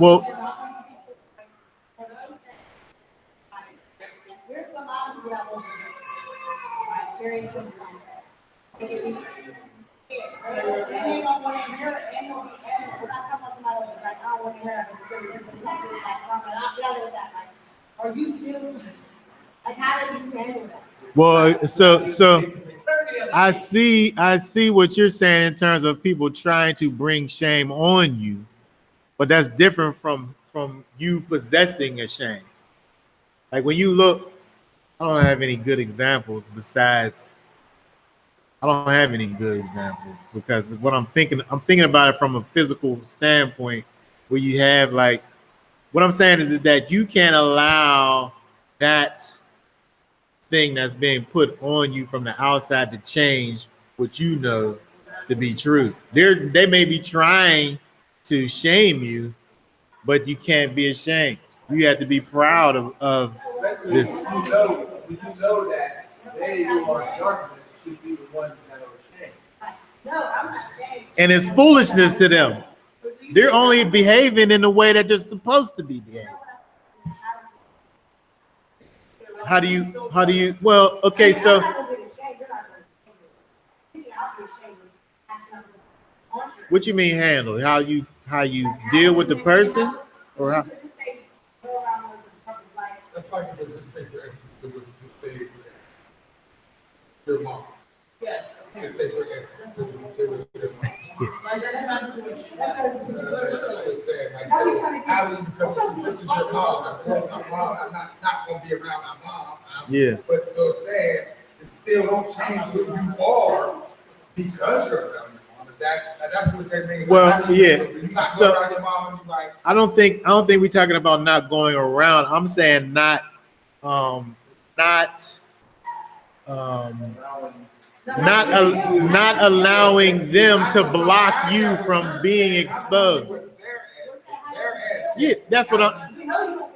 Well, There's a lot of levels, like very simple. And don't want to hear it, and you'll be, and we're not talking about somebody like, I don't want to hear that, but still listen, like, I'm dealing with that, like, are you still, like, how do you handle that? well, so I see what you're saying in terms of people trying to bring shame on you, but that's different from you possessing a shame. Like when you look, I don't have any good examples besides. I don't have any good examples, because what I'm thinking about it from a physical standpoint, where you have, like, what I'm saying is that you can't allow that thing that's being put on you from the outside to change what you know to be true. They may be trying to shame you, but you can't be ashamed. You have to be proud of Especially this. when you know that they who are in darkness should be the ones that are ashamed. No, I'm not saying. And it's foolishness to them. They're only behaving in the way that they're supposed to be behaving. How do you, well, okay, so I'm not gonna be ashamed, you're not gonna be ashamed. I'll be ashamed of action I'm gonna launch. what you mean handle? How you deal with the person? Or how? That's like if it's just say for instance, it was just say for your mom. Yes. Let's say for instance, it was your mom. Let's say like so, Ali, because this is your mom. I'm not gonna be around my mom. Yeah. But so saying it still don't change who you are because you're around your mom. Is that's what they mean? Well, Like, how do you- yeah. do you not So- go around your mom and you like, I don't think we're talking about not going around. I'm saying not allowing them to block you from being exposed. what they're asking. Yeah, that's what I'm. You know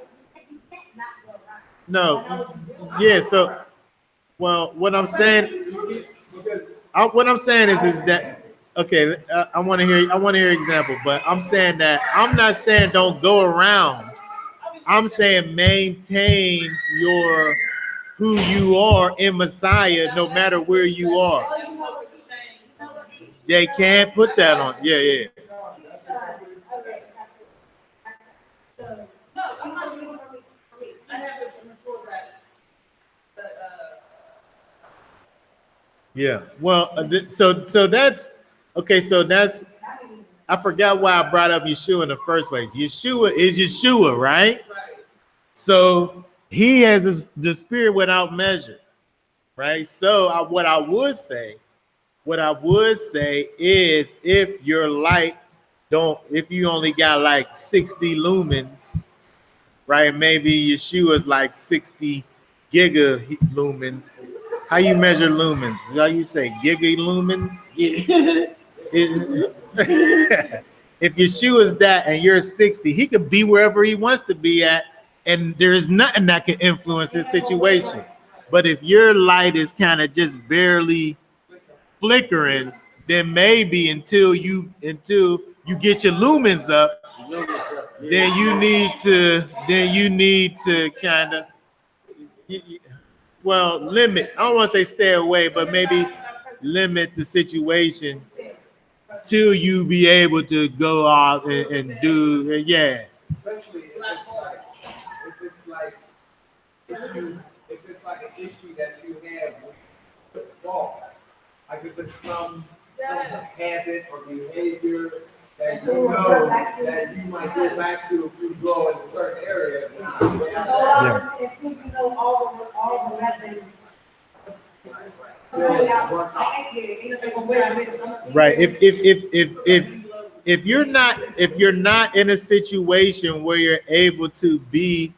you can't not go around. No, yeah. So, well, what I'm saying is that okay. I want to hear an example, but I'm saying that I'm not saying don't go around. I'm saying maintain your who you are in Messiah, no matter where you are. They can't put that on. Yeah, yeah. So, No, I'm not doing for me. I have it in the tour that, Yeah. Well, so that's okay. So that's I forgot why I brought up Yeshua in the first place. Yeshua is Yeshua, right? right. So he has the spirit without measure, right? So what I would say is if your light if you only got like 60 lumens, right? Maybe Yeshua's like 60 giga lumens. How you measure lumens? How you say giga lumens? Yeah. If Yeshua's that and you're 60, he could be wherever he wants to be at, and there's nothing that can influence his situation. But if your light is kind of just barely flickering, then maybe until you get your lumens up, then you need to kind of limit. I don't want to say stay away, but maybe limit the situation till you be able to go off and do yeah. Especially if it's like an issue that you have with fault. Like if it's some habit or behavior that you know that you might go back to if you go in a certain area. until you know all the methods. Right. If you're not in a situation where you're able to be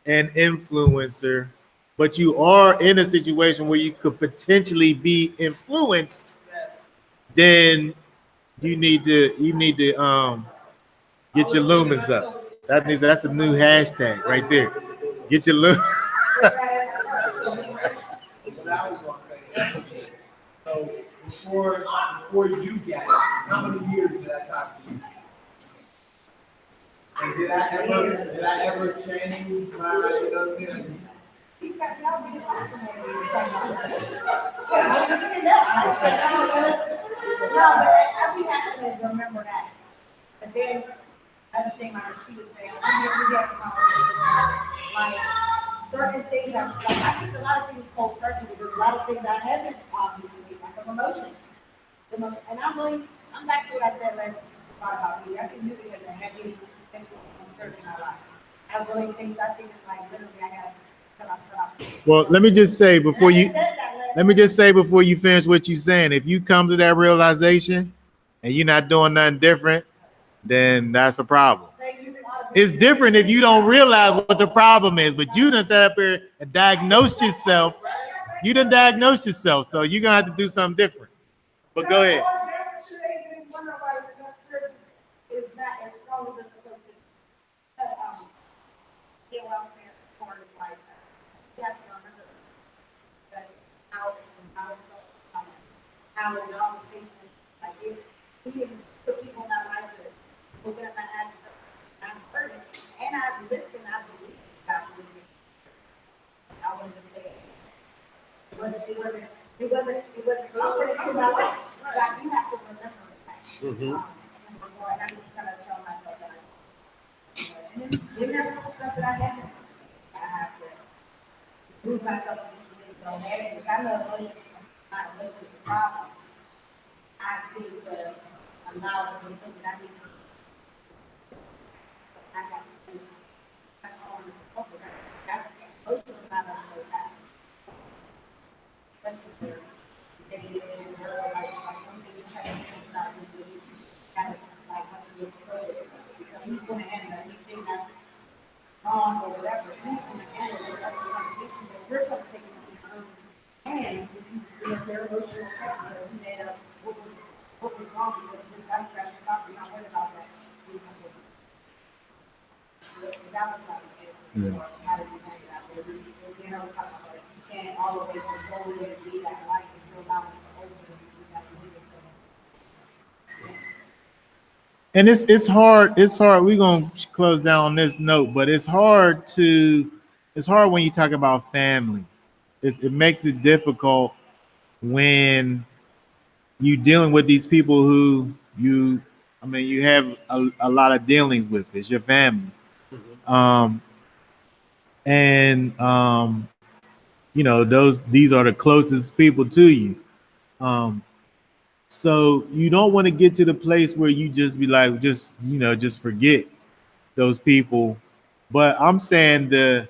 an influencer, but you are in a situation where you could potentially be influenced, then you need to get your lumens up. That's a new hashtag right there. Get your lumens. So before you get it, how many years did I talk to you? And did I ever change my, you know what I mean? No, but I'd be happy to remember that. But then, other thing like she was saying, we have a conversation like certain things I think a lot of things cold turkey, but there's a lot of things I haven't obviously like emotions. And I'm back to what I said last about me. I think music has a heavy influence on spirits in my life. I think it's like literally I gotta cut off. Well, let me just say before you finish what you're saying, if you come to that realization and you're not doing nothing different, then that's a problem. It's different if you don't realize what the problem is, but you done sat up here and diagnosed yourself. You done diagnosed yourself, so you're gonna have to do something different. But go ahead. All there for 2 days and then wonder why the spirit is not as strong as it's supposed to be. Yeah, well, I'm saying, as far as like, you have to remember that how it all was patient. Like, if we can put people in our life to open up my eyes, I'm hurting, and I listen, I believe God was me. I wanted to stay. It wasn't comforting to my life. Like, you have to remember that. And I just kind of tell myself that. And then there's some stuff that I have to move myself into things on that. If I know emotion, my emotion is a problem, I seem to allow it to something I need to. I have to do. That's all I'm talking about. That's emotional not of those happen. Especially for getting in the world, like something you have to not really kind of like what you focus on. Because he's going to handle anything that's wrong or whatever. He's going to handle it like something that we're trying to take it into your own hands. If you just feel very emotional, you made up what was wrong because that's your property. Not worried about that. That was not the case. How did you hang it out there? You know, talking about like, you can't all the way control it and be that light and feel about it. And it's hard. It's hard. We're gonna close down on this note, but it's hard when you talk about family. It makes it difficult when you dealing with these people who you have a lot of dealings with. It's your family. And these are the closest people to you. So you don't want to get to the place where you just be like, just forget those people. But I'm saying the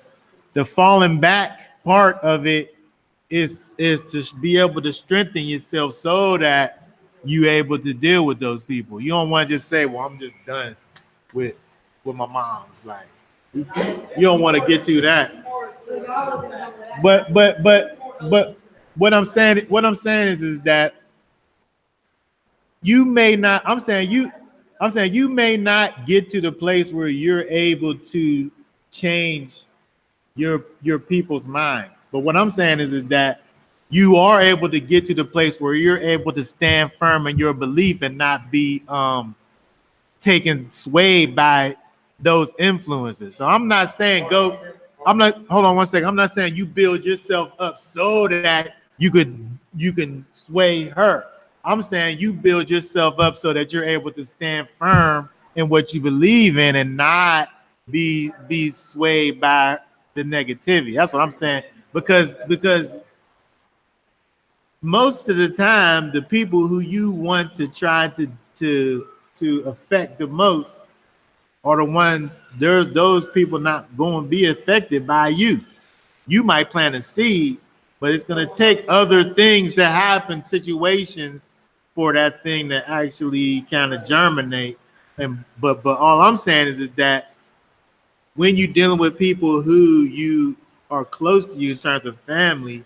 falling back part of it is to be able to strengthen yourself so that you're able to deal with those people. You don't want to just say, well, I'm just done with my mom's. Like, you don't want to get to that. But what I'm saying is that you may not, I'm saying you may not get to the place where you're able to change your people's mind. But what I'm saying is that you are able to get to the place where you're able to stand firm in your belief and not be taken swayed by those influences. So I'm not saying hold on one second. I'm not saying you build yourself up so that you can sway her. I'm saying you build yourself up so that you're able to stand firm in what you believe in and not be swayed by the negativity. That's what I'm saying. Because most of the time, the people who you want to try to affect the most are the ones. There's those people not going to be affected by you. You might plant a seed, but it's going to take other things to happen, situations for that thing to actually kind of germinate. And but all I'm saying is that when you're dealing with people who you are close to you in terms of family,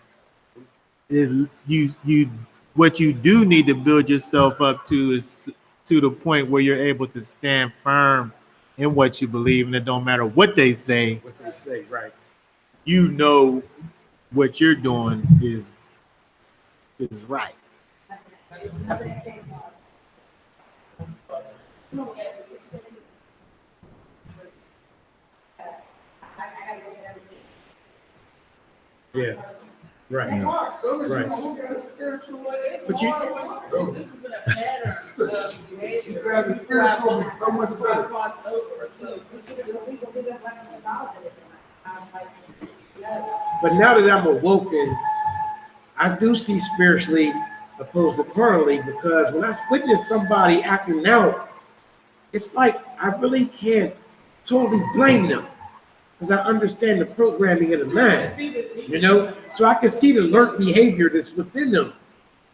is you what you do need to build yourself up to is to the point where you're able to stand firm in what you believe, and it don't matter what they say. Right. You know what you're doing is right. Yeah. Right. It's hard. So as Right. you look at a spiritual But you- This has been a pattern of behavior. You grab the spiritual is so much better. Crossed over. So But now that I'm awoken, I do see spiritually opposed to carnally, because when I witness somebody acting out, it's like I really can't totally blame them, because I understand the programming of the mind, so I can see the learned behavior that's within them,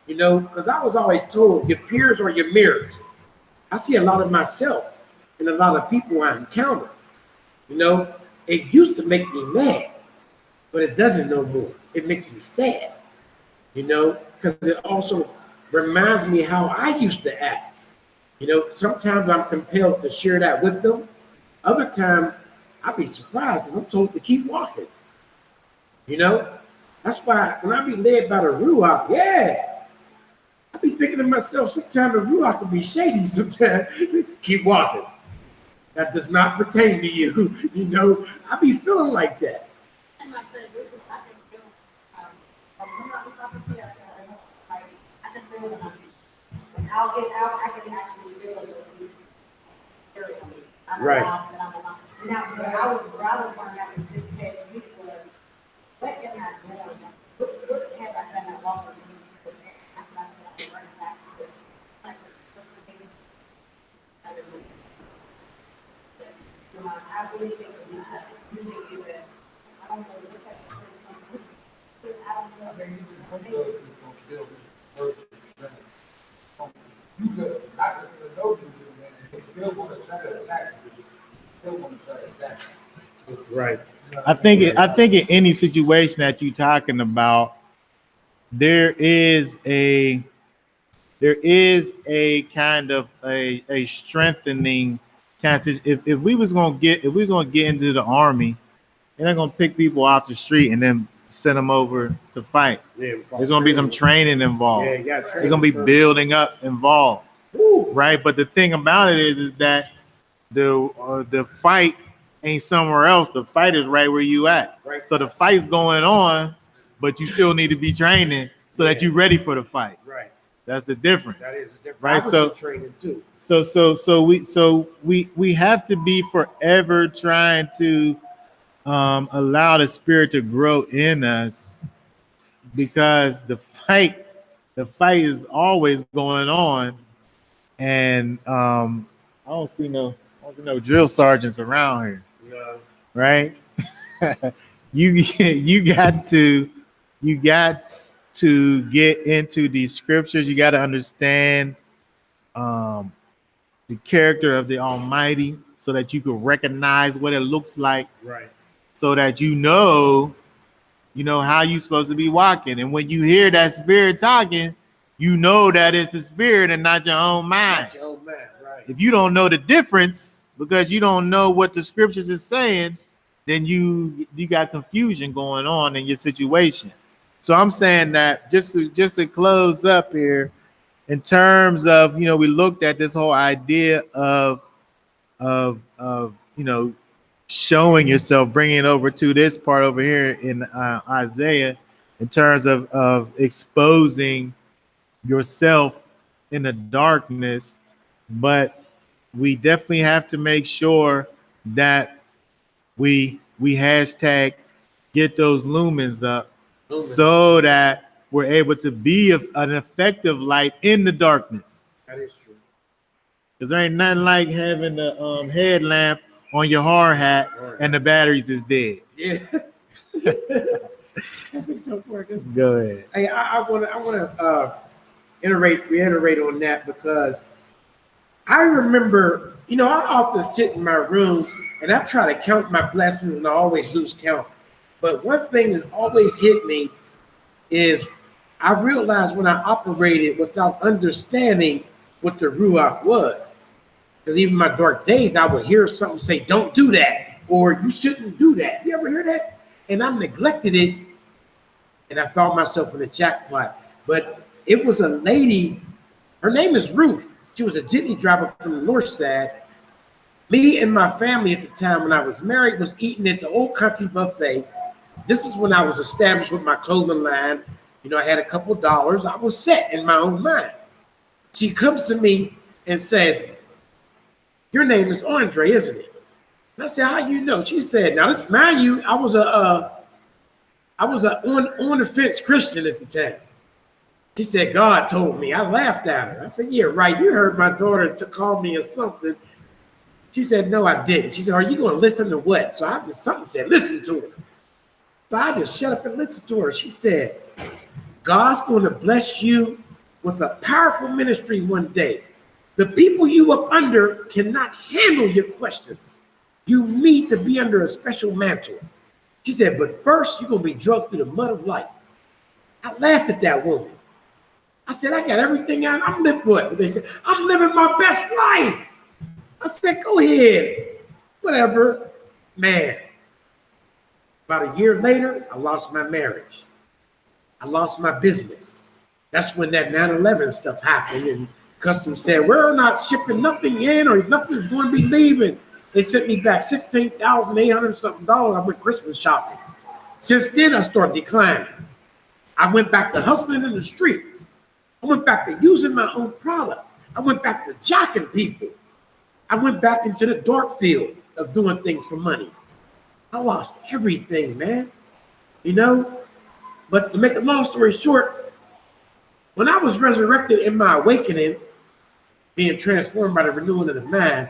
because I was always told your peers are your mirrors. I see a lot of myself in a lot of people I encounter. It used to make me mad, but it doesn't no more. It makes me sad, because it also reminds me how I used to act. You know, sometimes I'm compelled to share that with them. Other times I'll be surprised because I'm told to keep walking. You know, that's why when I be led by the Ruach, yeah, I be thinking to myself, sometimes the Ruach can be shady sometimes. Keep walking. That does not pertain to you. You know, I be feeling like that. And my transition, I can feel, when I was talking to you, like, I can feel it. And I'll get out, I can actually feel it. Right. Now, where I was learning out this past week was, what am I doing? What have I done that wrong with these people? That's what I said, I'm running back to. Like, I really think that music is a, I don't know what type of person, I don't know. I think even some drugs is gonna still be perfect. You could not listen to no music, man, and they still gonna try to attack you. Still gonna try to attack you. Right. I think in any situation that you're talking about, there is a kind of a strengthening kind of, if we was gonna get into the army, they're not gonna pick people off the street and then send them over to fight. Yeah, There's gonna be some training involved. Yeah, you got training. There's gonna be building up involved. Woo. Right? But the thing about it is that the fight ain't somewhere else. The fight is right where you at. Right. So the fight's going on, but you still need to be training so that you're ready for the fight. Right. That's the difference. That is the difference. Right. I was in training too. So we have to be forever trying to allow the spirit to grow in us, because the fight is always going on. And I don't see no drill sergeants around here. No. Right? you got to get into these scriptures. You got to understand the character of the Almighty so that you can recognize what it looks like. Right. So that you know how you're supposed to be walking. And when you hear that spirit talking, you know that it's the spirit and not your own mind. Not your own mind, right. If you don't know the difference because you don't know what the scriptures is saying, then you got confusion going on in your situation. So I'm saying that just to close up here, in terms of, we looked at this whole idea of showing yourself, bringing it over to this part over here in Isaiah, in terms of exposing yourself in the darkness. But we definitely have to make sure that we hashtag get those lumens up so that we're able to be an effective light in the darkness. That is true. Because there ain't nothing like having the headlamp on your hard hat and the batteries is dead. Yeah. That's so fucking. Go ahead. Hey, I want to reiterate on that, because I remember, I often sit in my room and I try to count my blessings and I always lose count. But one thing that always hit me is I realized when I operated without understanding what the Ruach was. Because even my dark days, I would hear something say, don't do that, or you shouldn't do that. You ever hear that? And I neglected it, and I thought myself in a jackpot. But it was a lady, her name is Ruth. She was a jitney driver from the north side. Me and my family at the time when I was married was eating at the Old Country Buffet. This is when I was established with my clothing line. I had a couple dollars. I was set in my own mind. She comes to me and says, your name is Andre, isn't it? And I said, how you know? She said, now this, mind you, I was a on the fence Christian at the time. She said, God told me. I laughed at her. I said, yeah, right. You heard my daughter to call me or something. She said, no, I didn't. She said, are you going to listen to what? So something said, listen to her. So I just shut up and listened to her. She said, God's going to bless you with a powerful ministry one day. The people you up under cannot handle your questions. You need to be under a special mantle. She said, but first you're going to be drugged through the mud of life. I laughed at that woman. I said, I got everything out. I'm living what? They said, I'm living my best life. I said, go ahead. Whatever. Man. About a year later, I lost my marriage. I lost my business. That's when that 9/11 stuff happened. And Customs said, we're not shipping nothing in or nothing's going to be leaving. They sent me back $16,800 something. I went Christmas shopping. Since then, I started declining. I went back to hustling in the streets. I went back to using my own products. I went back to jacking people. I went back into the dark field of doing things for money. I lost everything, man. You know? But to make a long story short, when I was resurrected in my awakening, being transformed by the renewing of the mind,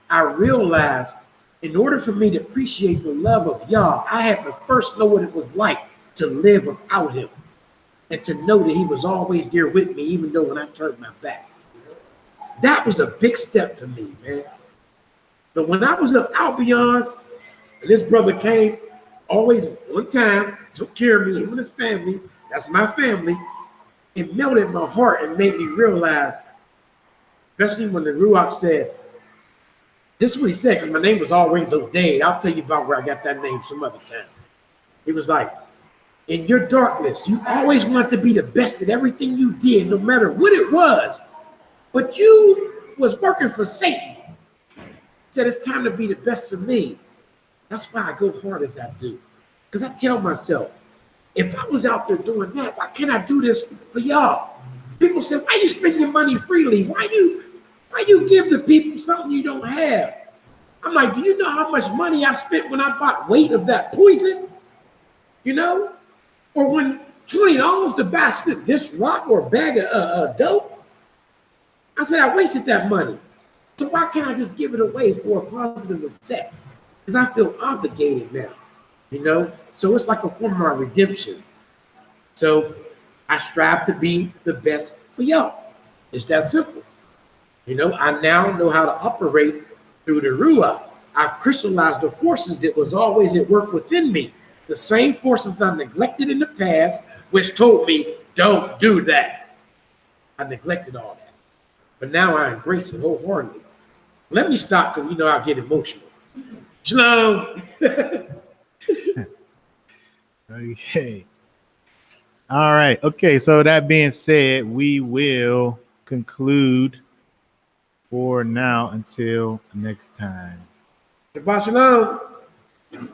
I realized in order for me to appreciate the love of Yah, I had to first know what it was like to live without him and to know that he was always there with me, even though when I turned my back. That was a big step for me, man. But when I was up out beyond, and this brother came always one time, took care of me, him and his family, that's my family, it melted my heart and made me realize, especially when the Ruach said, this is what he said, because my name was always O'Dade. I'll tell you about where I got that name some other time. He was like, in your darkness, you always wanted to be the best at everything you did, no matter what it was. But you was working for Satan. Said it's time to be the best for me. That's why I go hard as I do. Because I tell myself, if I was out there doing that, why can't I do this for y'all? People say, why you spend your money freely? Why you give the people something you don't have? I'm like, do you know how much money I spent when I bought weight of that poison? You know? Or when $20 to buy this rock or a bag of dope? I said, I wasted that money. So why can't I just give it away for a positive effect? Because I feel obligated now, you know? So it's like a form of redemption. So I strive to be the best for y'all. It's that simple. You know, I now know how to operate through the Ruach. I've crystallized the forces that was always at work within me. The same forces I neglected in the past, which told me, don't do that. I neglected all that. But now I embrace it wholeheartedly. Let me stop because, you know, I'll get emotional. Shalom. Okay. All right. Okay. So that being said, we will conclude for now until next time. Shabbat shalom.